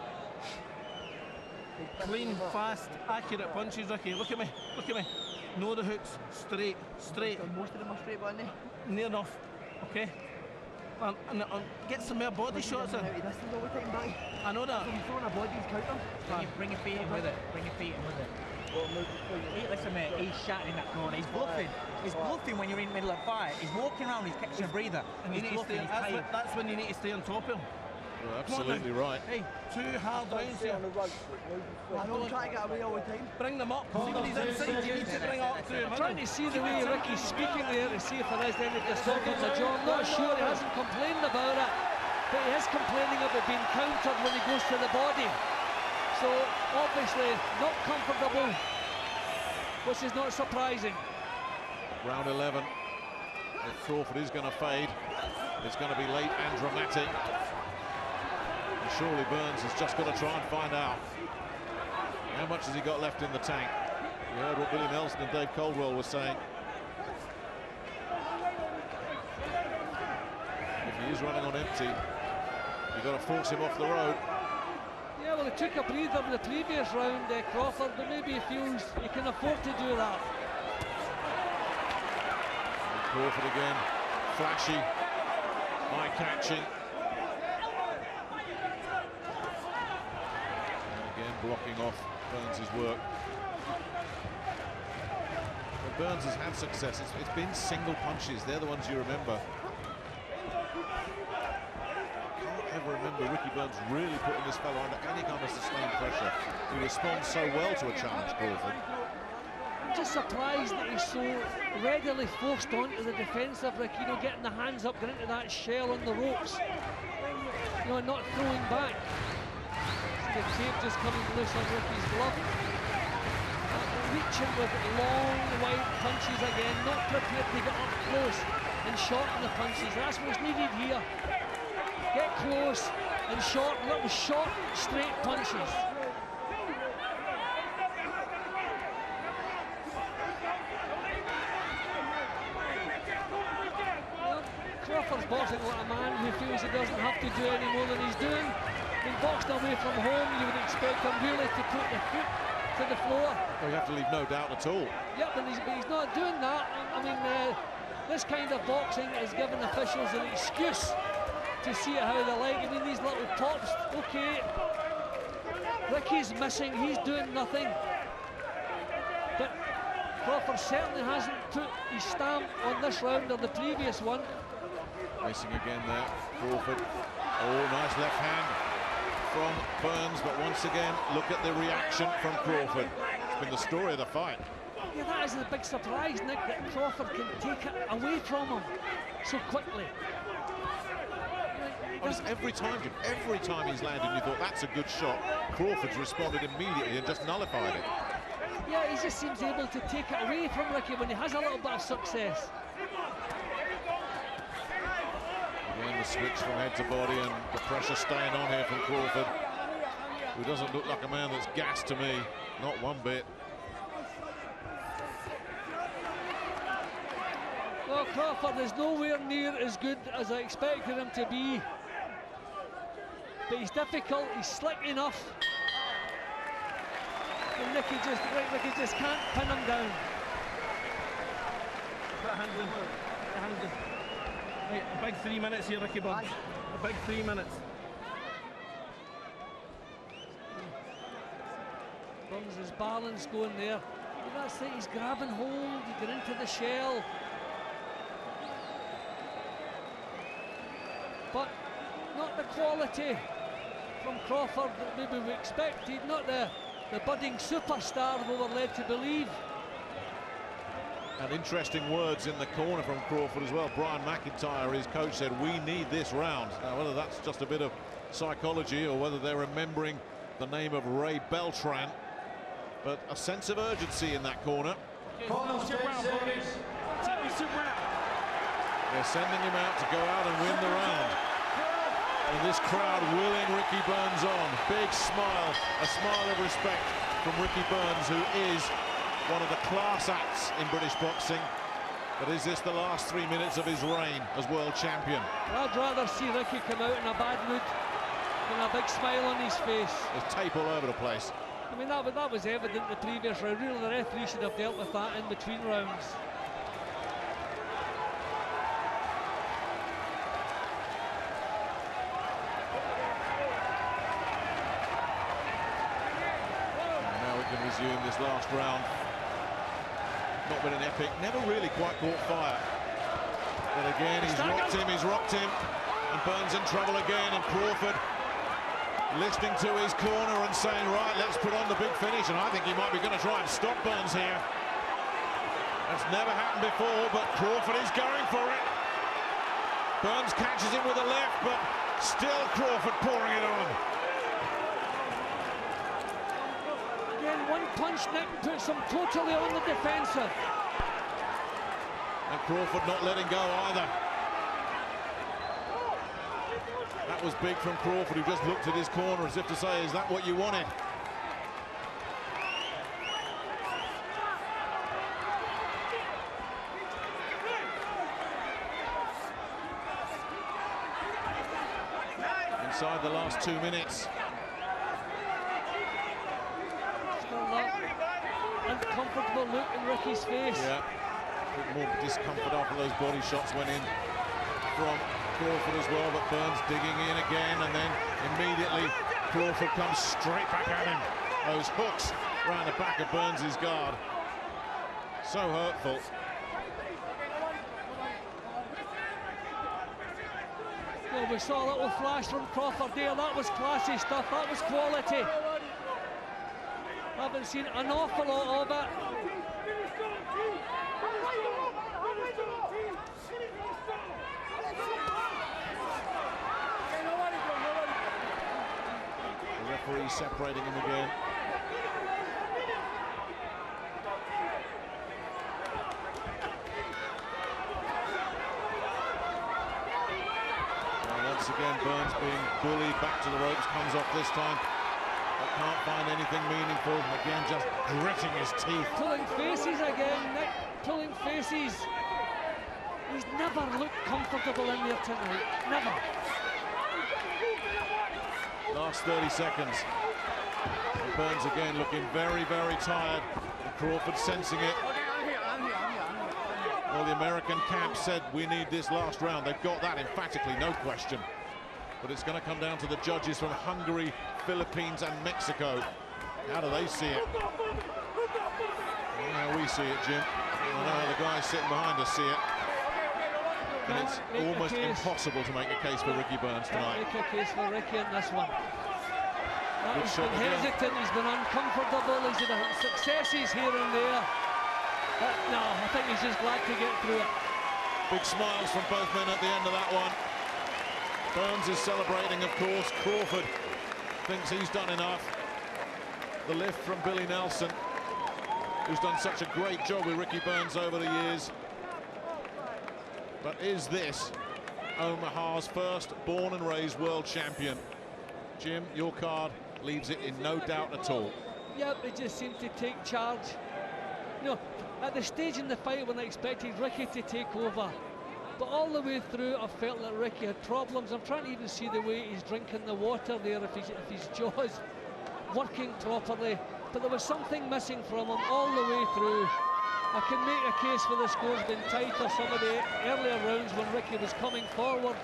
Clean, fast, accurate punches, Ricky. Look at me. No the hooks. Straight. Most of them are straight, weren't they? Near enough. Okay. And get some more body shots in. Out of distance all the time, back. I know that. So he's throwing a body, he's counter. Bring your feet in with it. Listen, mate, he's shouting in that corner. He's bluffing. He's bluffing when you're in the middle of a fight. He's walking around, he's catching a breather. And he's bluffing, he's tired. That's when you need to stay on top of him. You're absolutely right. Hey, 2 hard rounds here. I know I'm trying to get away all the time. Bring them up. See when he's inside, you need to bring up through him. I'm trying to see the way Ricky's speaking there to see if there is any disturbance. I'm not sure, he hasn't complained about it, but he is complaining about being countered when he goes to the body. So obviously not comfortable, which is not surprising. Round 11. If Crawford is going to fade, it's going to be late and dramatic. And surely Burns has just got to try and find out how much has he got left in the tank. You heard what Billy Nelson and Dave Caldwell were saying. If he is running on empty, you've got to force him off the road. Yeah, well, he took a breather in the previous round, Crawford, but maybe he feels he can afford to do that. And Crawford again, flashy, eye-catching. And again, blocking off Burns' work. But Burns has had success. It's been single punches. They're the ones you remember. I can't ever remember Ricky Burns really putting this fellow under any kind of sustained pressure. He responds so well to a challenge, Crawford. I'm just surprised that he's so readily forced onto the defensive, Ricky, getting the hands up, getting into that shell on the ropes, not throwing back. The tape just coming loose on Ricky's glove. Reaching with long, wide punches again, not prepared to get up close and shorten the punches. That's what's needed here. Get close and short, little short, straight punches. Crawford's boxing like a man who feels he doesn't have to do any more than he's doing. Being boxed away from home, you would expect him really to put the foot to the floor. Well, you have to leave no doubt at all. Yeah, but he's not doing that. I mean, this kind of boxing is giving officials an excuse to see it how they like. I mean, these little pops, okay. Ricky's missing, he's doing nothing. But Crawford certainly hasn't put his stamp on this round or the previous one. Racing again there, Crawford. Oh, nice left hand from Burns, but once again, look at the reaction from Crawford. It's been the story of the fight. Yeah, that is a big surprise, Nick, that Crawford can take it away from him so quickly. Every time he's landed, you thought that's a good shot. Crawford's responded immediately and just nullified it. Yeah, he just seems able to take it away from Ricky when he has a little bit of success. And the switch from head to body, and the pressure staying on here from Crawford, who doesn't look like a man that's gassed to me, not one bit. Well, Crawford is nowhere near as good as I expected him to be. But he's difficult, he's slick enough. And Ricky just can't pin him down. Right, a big 3 minutes here, Ricky Burns. A big 3 minutes. Burns' his balance going there. That's it, he's grabbing hold, he got into the shell. But not the quality from Crawford that maybe we expected, not the budding superstar we were led to believe. And interesting words in the corner from Crawford as well. Brian McIntyre, his coach, said, "We need this round." Now, whether that's just a bit of psychology or whether they're remembering the name of Ray Beltran, but a sense of urgency in that corner. They're sending him out to go out and win the round. And this crowd willing Ricky Burns on. Big smile, a smile of respect from Ricky Burns, who is one of the class acts in British boxing. But is this the last 3 minutes of his reign as world champion? I'd rather see Ricky come out in a bad mood than a big smile on his face. There's tape all over the place. I mean, that was evident the previous round. Really, the referee should have dealt with that in between rounds. Resume this last round. Not been an epic, never really quite caught fire. But again, he's rocked him, and Burns in trouble again, and Crawford listening to his corner and saying, right, let's put on the big finish, and I think he might be going to try and stop Burns here. That's never happened before, but Crawford is going for it. Burns catches him with a left, but still Crawford pouring it on. One punch Nick puts him totally on the defensive. And Crawford not letting go either. That was big from Crawford, who just looked at his corner as if to say, is that what you wanted? Inside the last 2 minutes. Uncomfortable look in Ricky's face. Yeah, a bit more discomfort after those body shots went in from Crawford as well, but Burns digging in again, and then immediately Crawford comes straight back at him. Those hooks around the back of Burns' guard. So hurtful. Well, we saw a little flash from Crawford there. That was classy stuff, that was quality. Haven't seen an awful lot of it. The referee separating him again. Well, once again, Burns being bullied back to the ropes, comes off this time. But can't find anything meaningful. Again, just gritting his teeth. Pulling faces again, Nick. Pulling faces. He's never looked comfortable in there tonight. Never. Last 30 seconds. And Burns again looking very, very tired. And Crawford sensing it. Well, the American camp said we need this last round. They've got that emphatically, no question. But it's going to come down to the judges from Hungary, Philippines and Mexico. How do they see it? How we see it, Jim. I know how the guys sitting behind us see it. And it's almost impossible to make a case for Ricky Burns tonight. Make a case for Ricky in this one. He's been hesitant, he's been uncomfortable, he's had successes here and there. But no, I think he's just glad to get through it. Big smiles from both men at the end of that one. Burns is celebrating, of course. Crawford thinks he's done enough. The lift from Billy Nelson, who's done such a great job with Ricky Burns over the years. But is this Omaha's first born and raised world champion. Jim, your card leaves it in no doubt at all. Yep, it just seemed to take charge. You know, at the stage in the fight when I expected Ricky to take over, but all the way through I felt that Ricky had problems. I'm trying to even see the way he's drinking the water there, if his jaw's working properly, but there was something missing from him all the way through. I can make a case for the scores being tighter some of the earlier rounds when Ricky was coming forward.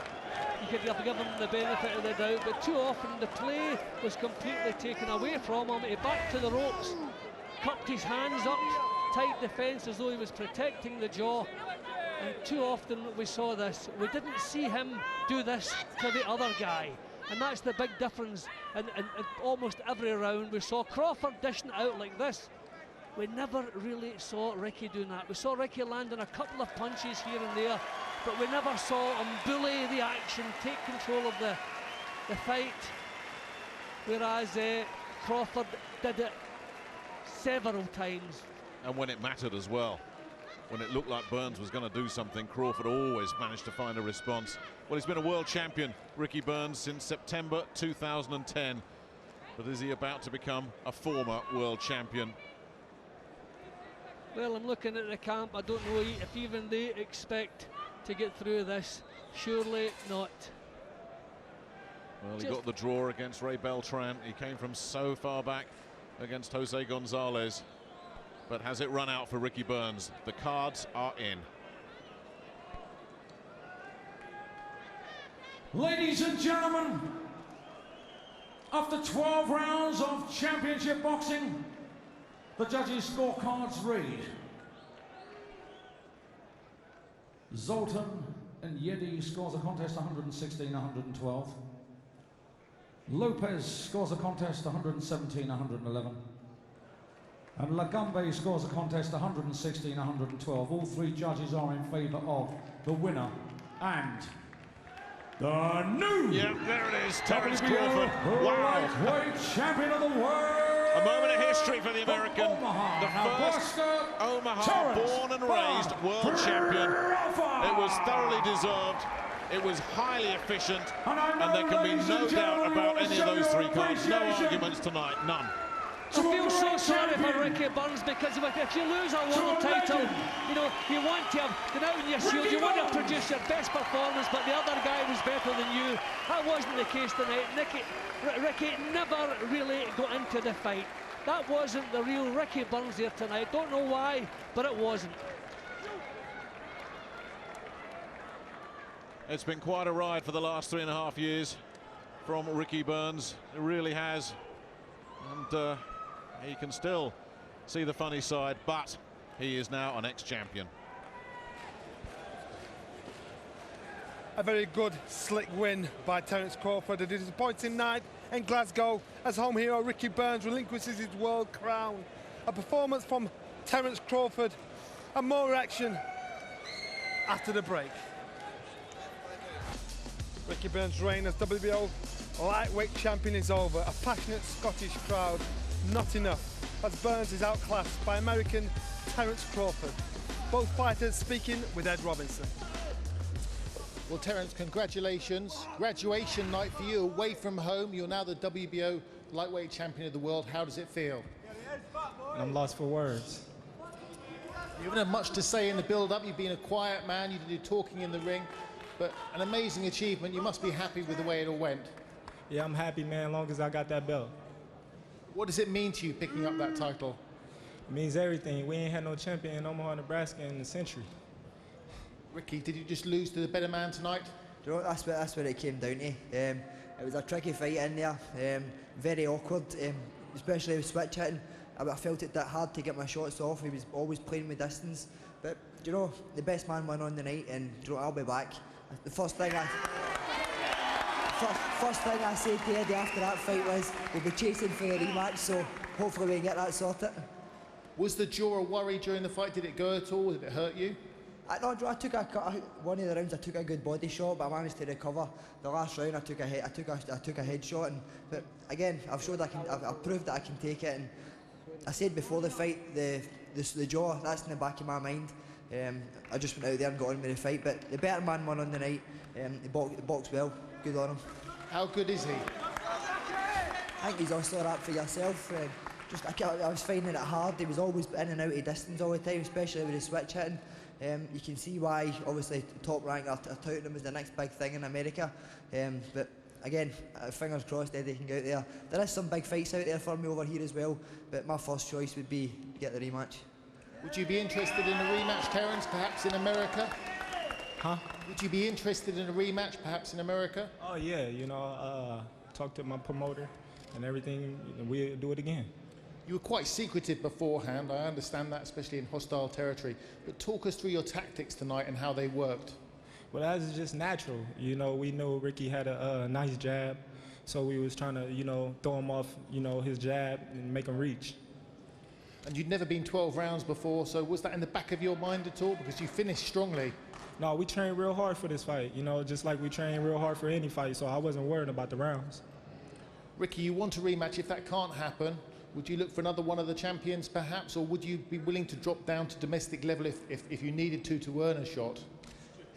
You could have given him the benefit of the doubt, but too often the play was completely taken away from him. He backed to the ropes, cupped his hands up, tight defence as though he was protecting the jaw, and too often we saw this. We didn't see him do this to the other guy, and that's the big difference. In almost every round we saw Crawford dishing it out like this. We never really saw Ricky doing that. We saw Ricky landing a couple of punches here and there, but we never saw him bully the action, take control of the fight, whereas Crawford did it several times. And when it mattered as well, when it looked like Burns was going to do something, Crawford always managed to find a response. Well, he's been a world champion, Ricky Burns, since September 2010. But is he about to become a former world champion? Well, I'm looking at the camp. I don't know if even they expect to get through this. Surely not. Well, he got the draw against Ray Beltran. He came from so far back against Jose Gonzalez. But has it run out for Ricky Burns? The cards are in. Ladies and gentlemen, after 12 rounds of championship boxing, the judges' scorecards read: Zoltan and Yedi scores a contest 116-112. Lopez scores a contest 117-111. And Lagambe scores a contest 116-112. All three judges are in favour of the winner and the new there it is, Terence WBO Crawford. Wow. lightweight champion of the world. A moment of history for the American. The first Omaha born and raised world champion. It was thoroughly deserved. It was highly efficient. And there can be no doubt about any of those three cards. No arguments tonight, none. I feel so sorry for Ricky Burns, because if you lose a world title, you know, you want to have gone out in your shield, you want to produce your best performance, but the other guy was better than you. That wasn't the case tonight. Ricky never really got into the fight. That wasn't the real Ricky Burns there tonight. Don't know why, but it wasn't. It's been quite a ride for the last 3.5 years from Ricky Burns. It really has. And he can still see the funny side, but he is now an ex-champion. A very good, slick win by Terence Crawford. A disappointing night in Glasgow as home hero Ricky Burns relinquishes his world crown. A performance from Terence Crawford and more action after the break. Ricky Burns' reign as WBO lightweight champion is over. A passionate Scottish crowd, not enough, as Burns is outclassed by American Terence Crawford. Both fighters speaking with Ed Robinson. Well, Terence, congratulations. Graduation night for you, away from home. You're now the WBO lightweight champion of the world. How does it feel? I'm lost for words. You haven't had much to say in the build-up. You've been a quiet man. You did your talking in the ring, but an amazing achievement. You must be happy with the way it all went. Yeah, I'm happy, man, as long as I got that belt. What does it mean to you picking up that title? It means everything. We ain't had no champion in Omaha, Nebraska in a century. Ricky, did you just lose to the better man tonight? You know, that's what it came down to. It was a tricky fight in there, very awkward, especially with switch hitting. I felt it that hard to get my shots off. He was always playing with distance. But, you know, the best man won on the night, and, you know, I'll be back. The first thing I said to Eddie after that fight was, we'll be chasing for the rematch, so hopefully we can get that sorted. Was the jaw a worry during the fight? Did it go at all? Did it hurt you? No, I took one of the rounds. I took a good body shot, but I managed to recover. The last round, I took a head shot, but again, I've proved that I can take it. And I said before the fight, the jaw, that's in the back of my mind. I just went out there and got on with the fight, but the better man won on the night. He boxed well, good on him. How good is he? I think he's also a rap for yourself. I was finding it hard. He was always in and out of distance all the time, especially with the switch hitting. You can see why, obviously, Top Rank are touting him as the next big thing in America. But again, fingers crossed Eddie can go out there. There is some big fights out there for me over here as well, but my first choice would be get the rematch. Would you be interested in a rematch, Terence, perhaps in America? Huh? Would you be interested in a rematch, perhaps in America? Oh yeah, you know, talk to my promoter and everything, we'll do it again. You were quite secretive beforehand, I understand that, especially in hostile territory. But talk us through your tactics tonight and how they worked. Well, that was just natural. You know, we knew Ricky had a nice jab, so we was trying to, you know, throw him off, you know, his jab and make him reach. And you'd never been 12 rounds before, so was that in the back of your mind at all? Because you finished strongly. No, we trained real hard for this fight, you know, just like we train real hard for any fight, so I wasn't worried about the rounds. Ricky, you want a rematch. If that can't happen, would you look for another one of the champions, perhaps, or would you be willing to drop down to domestic level if you needed to earn a shot?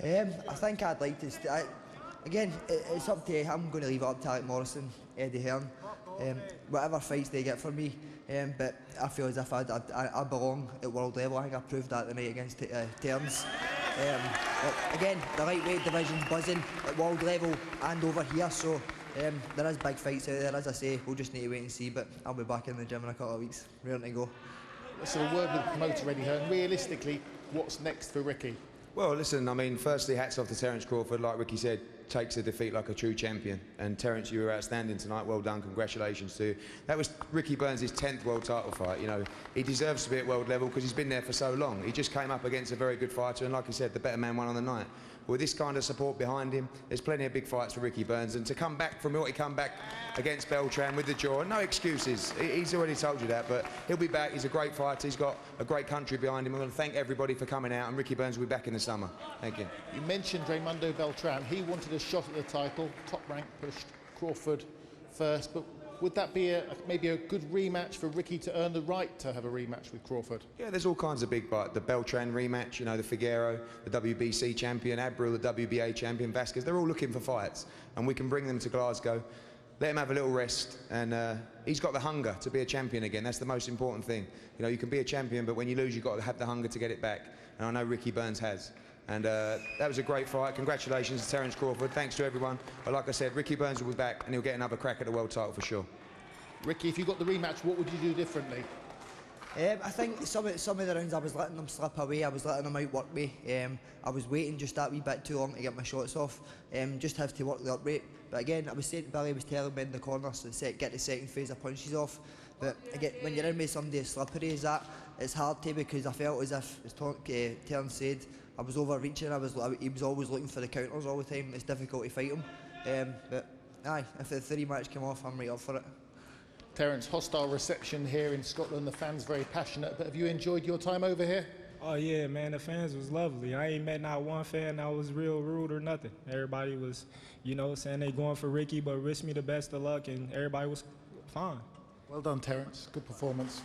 I think I'd like to. Again, it's up to. I'm going to leave it up to Alec Morrison, Eddie Hearn, whatever fights they get for me. But I feel as if I belong at world level. I think I proved that tonight against Terence. Again, the lightweight division's buzzing at world level and over here, so there is big fights out there. As I say, we'll just need to wait and see, but I'll be back in the gym in a couple of weeks, ready to go. Let's have a word with the promoter, Eddie Hearn. Realistically, what's next for Ricky? Well, listen, I mean, firstly, hats off to Terence Crawford. Like Ricky said, takes a defeat like a true champion. And Terence, you were outstanding tonight. Well done. Congratulations to you. That was Ricky Burns' 10th world title fight. You know, he deserves to be at world level because he's been there for so long. He just came up against a very good fighter, and like he said, the better man won on the night. With this kind of support behind him, there's plenty of big fights for Ricky Burns, and to come back from what he come back against Beltran with the jaw, no excuses. He's already told you that, but he'll be back. He's a great fighter. He's got a great country behind him. I want to thank everybody for coming out, and Ricky Burns will be back in the summer. Thank you. You mentioned Raimundo Beltran. He wanted a shot at the title. Top Rank pushed Crawford first, but would that be maybe a good rematch for Ricky to earn the right to have a rematch with Crawford? Yeah, there's all kinds of big fights. The Beltran rematch, you know, the Figueroa, the WBC champion, Abril, the WBA champion, Vasquez. They're all looking for fights, and we can bring them to Glasgow. Let him have a little rest, and he's got the hunger to be a champion again. That's the most important thing. You know, you can be a champion, but when you lose, you've got to have the hunger to get it back. And I know Ricky Burns has. And that was a great fight. Congratulations to Terence Crawford. Thanks to everyone. But like I said, Ricky Burns will be back, and he'll get another crack at the world title for sure. Ricky, if you got the rematch, what would you do differently? I think some of the rounds I was letting them slip away. I was letting them outwork me. I was waiting just that wee bit too long to get my shots off. Just have to work the up rate. But again, I was saying to Billy, was telling me in the corner, so get the second phase of punches off. But again, when you're in with somebody as slippery as that, it's hard to, because I felt as if, as Terence said, I was overreaching. He was always looking for the counters all the time. It's difficult to fight him. But aye, if the 3 match came off, I'm right up for it. Terence, hostile reception here in Scotland. The fans very passionate, but have you enjoyed your time over here? Oh yeah, man, the fans was lovely. I ain't met not one fan that was real rude or nothing. Everybody was, you know, saying they going for Ricky, but wish me the best of luck, and everybody was fine. Well done, Terence. Good performance.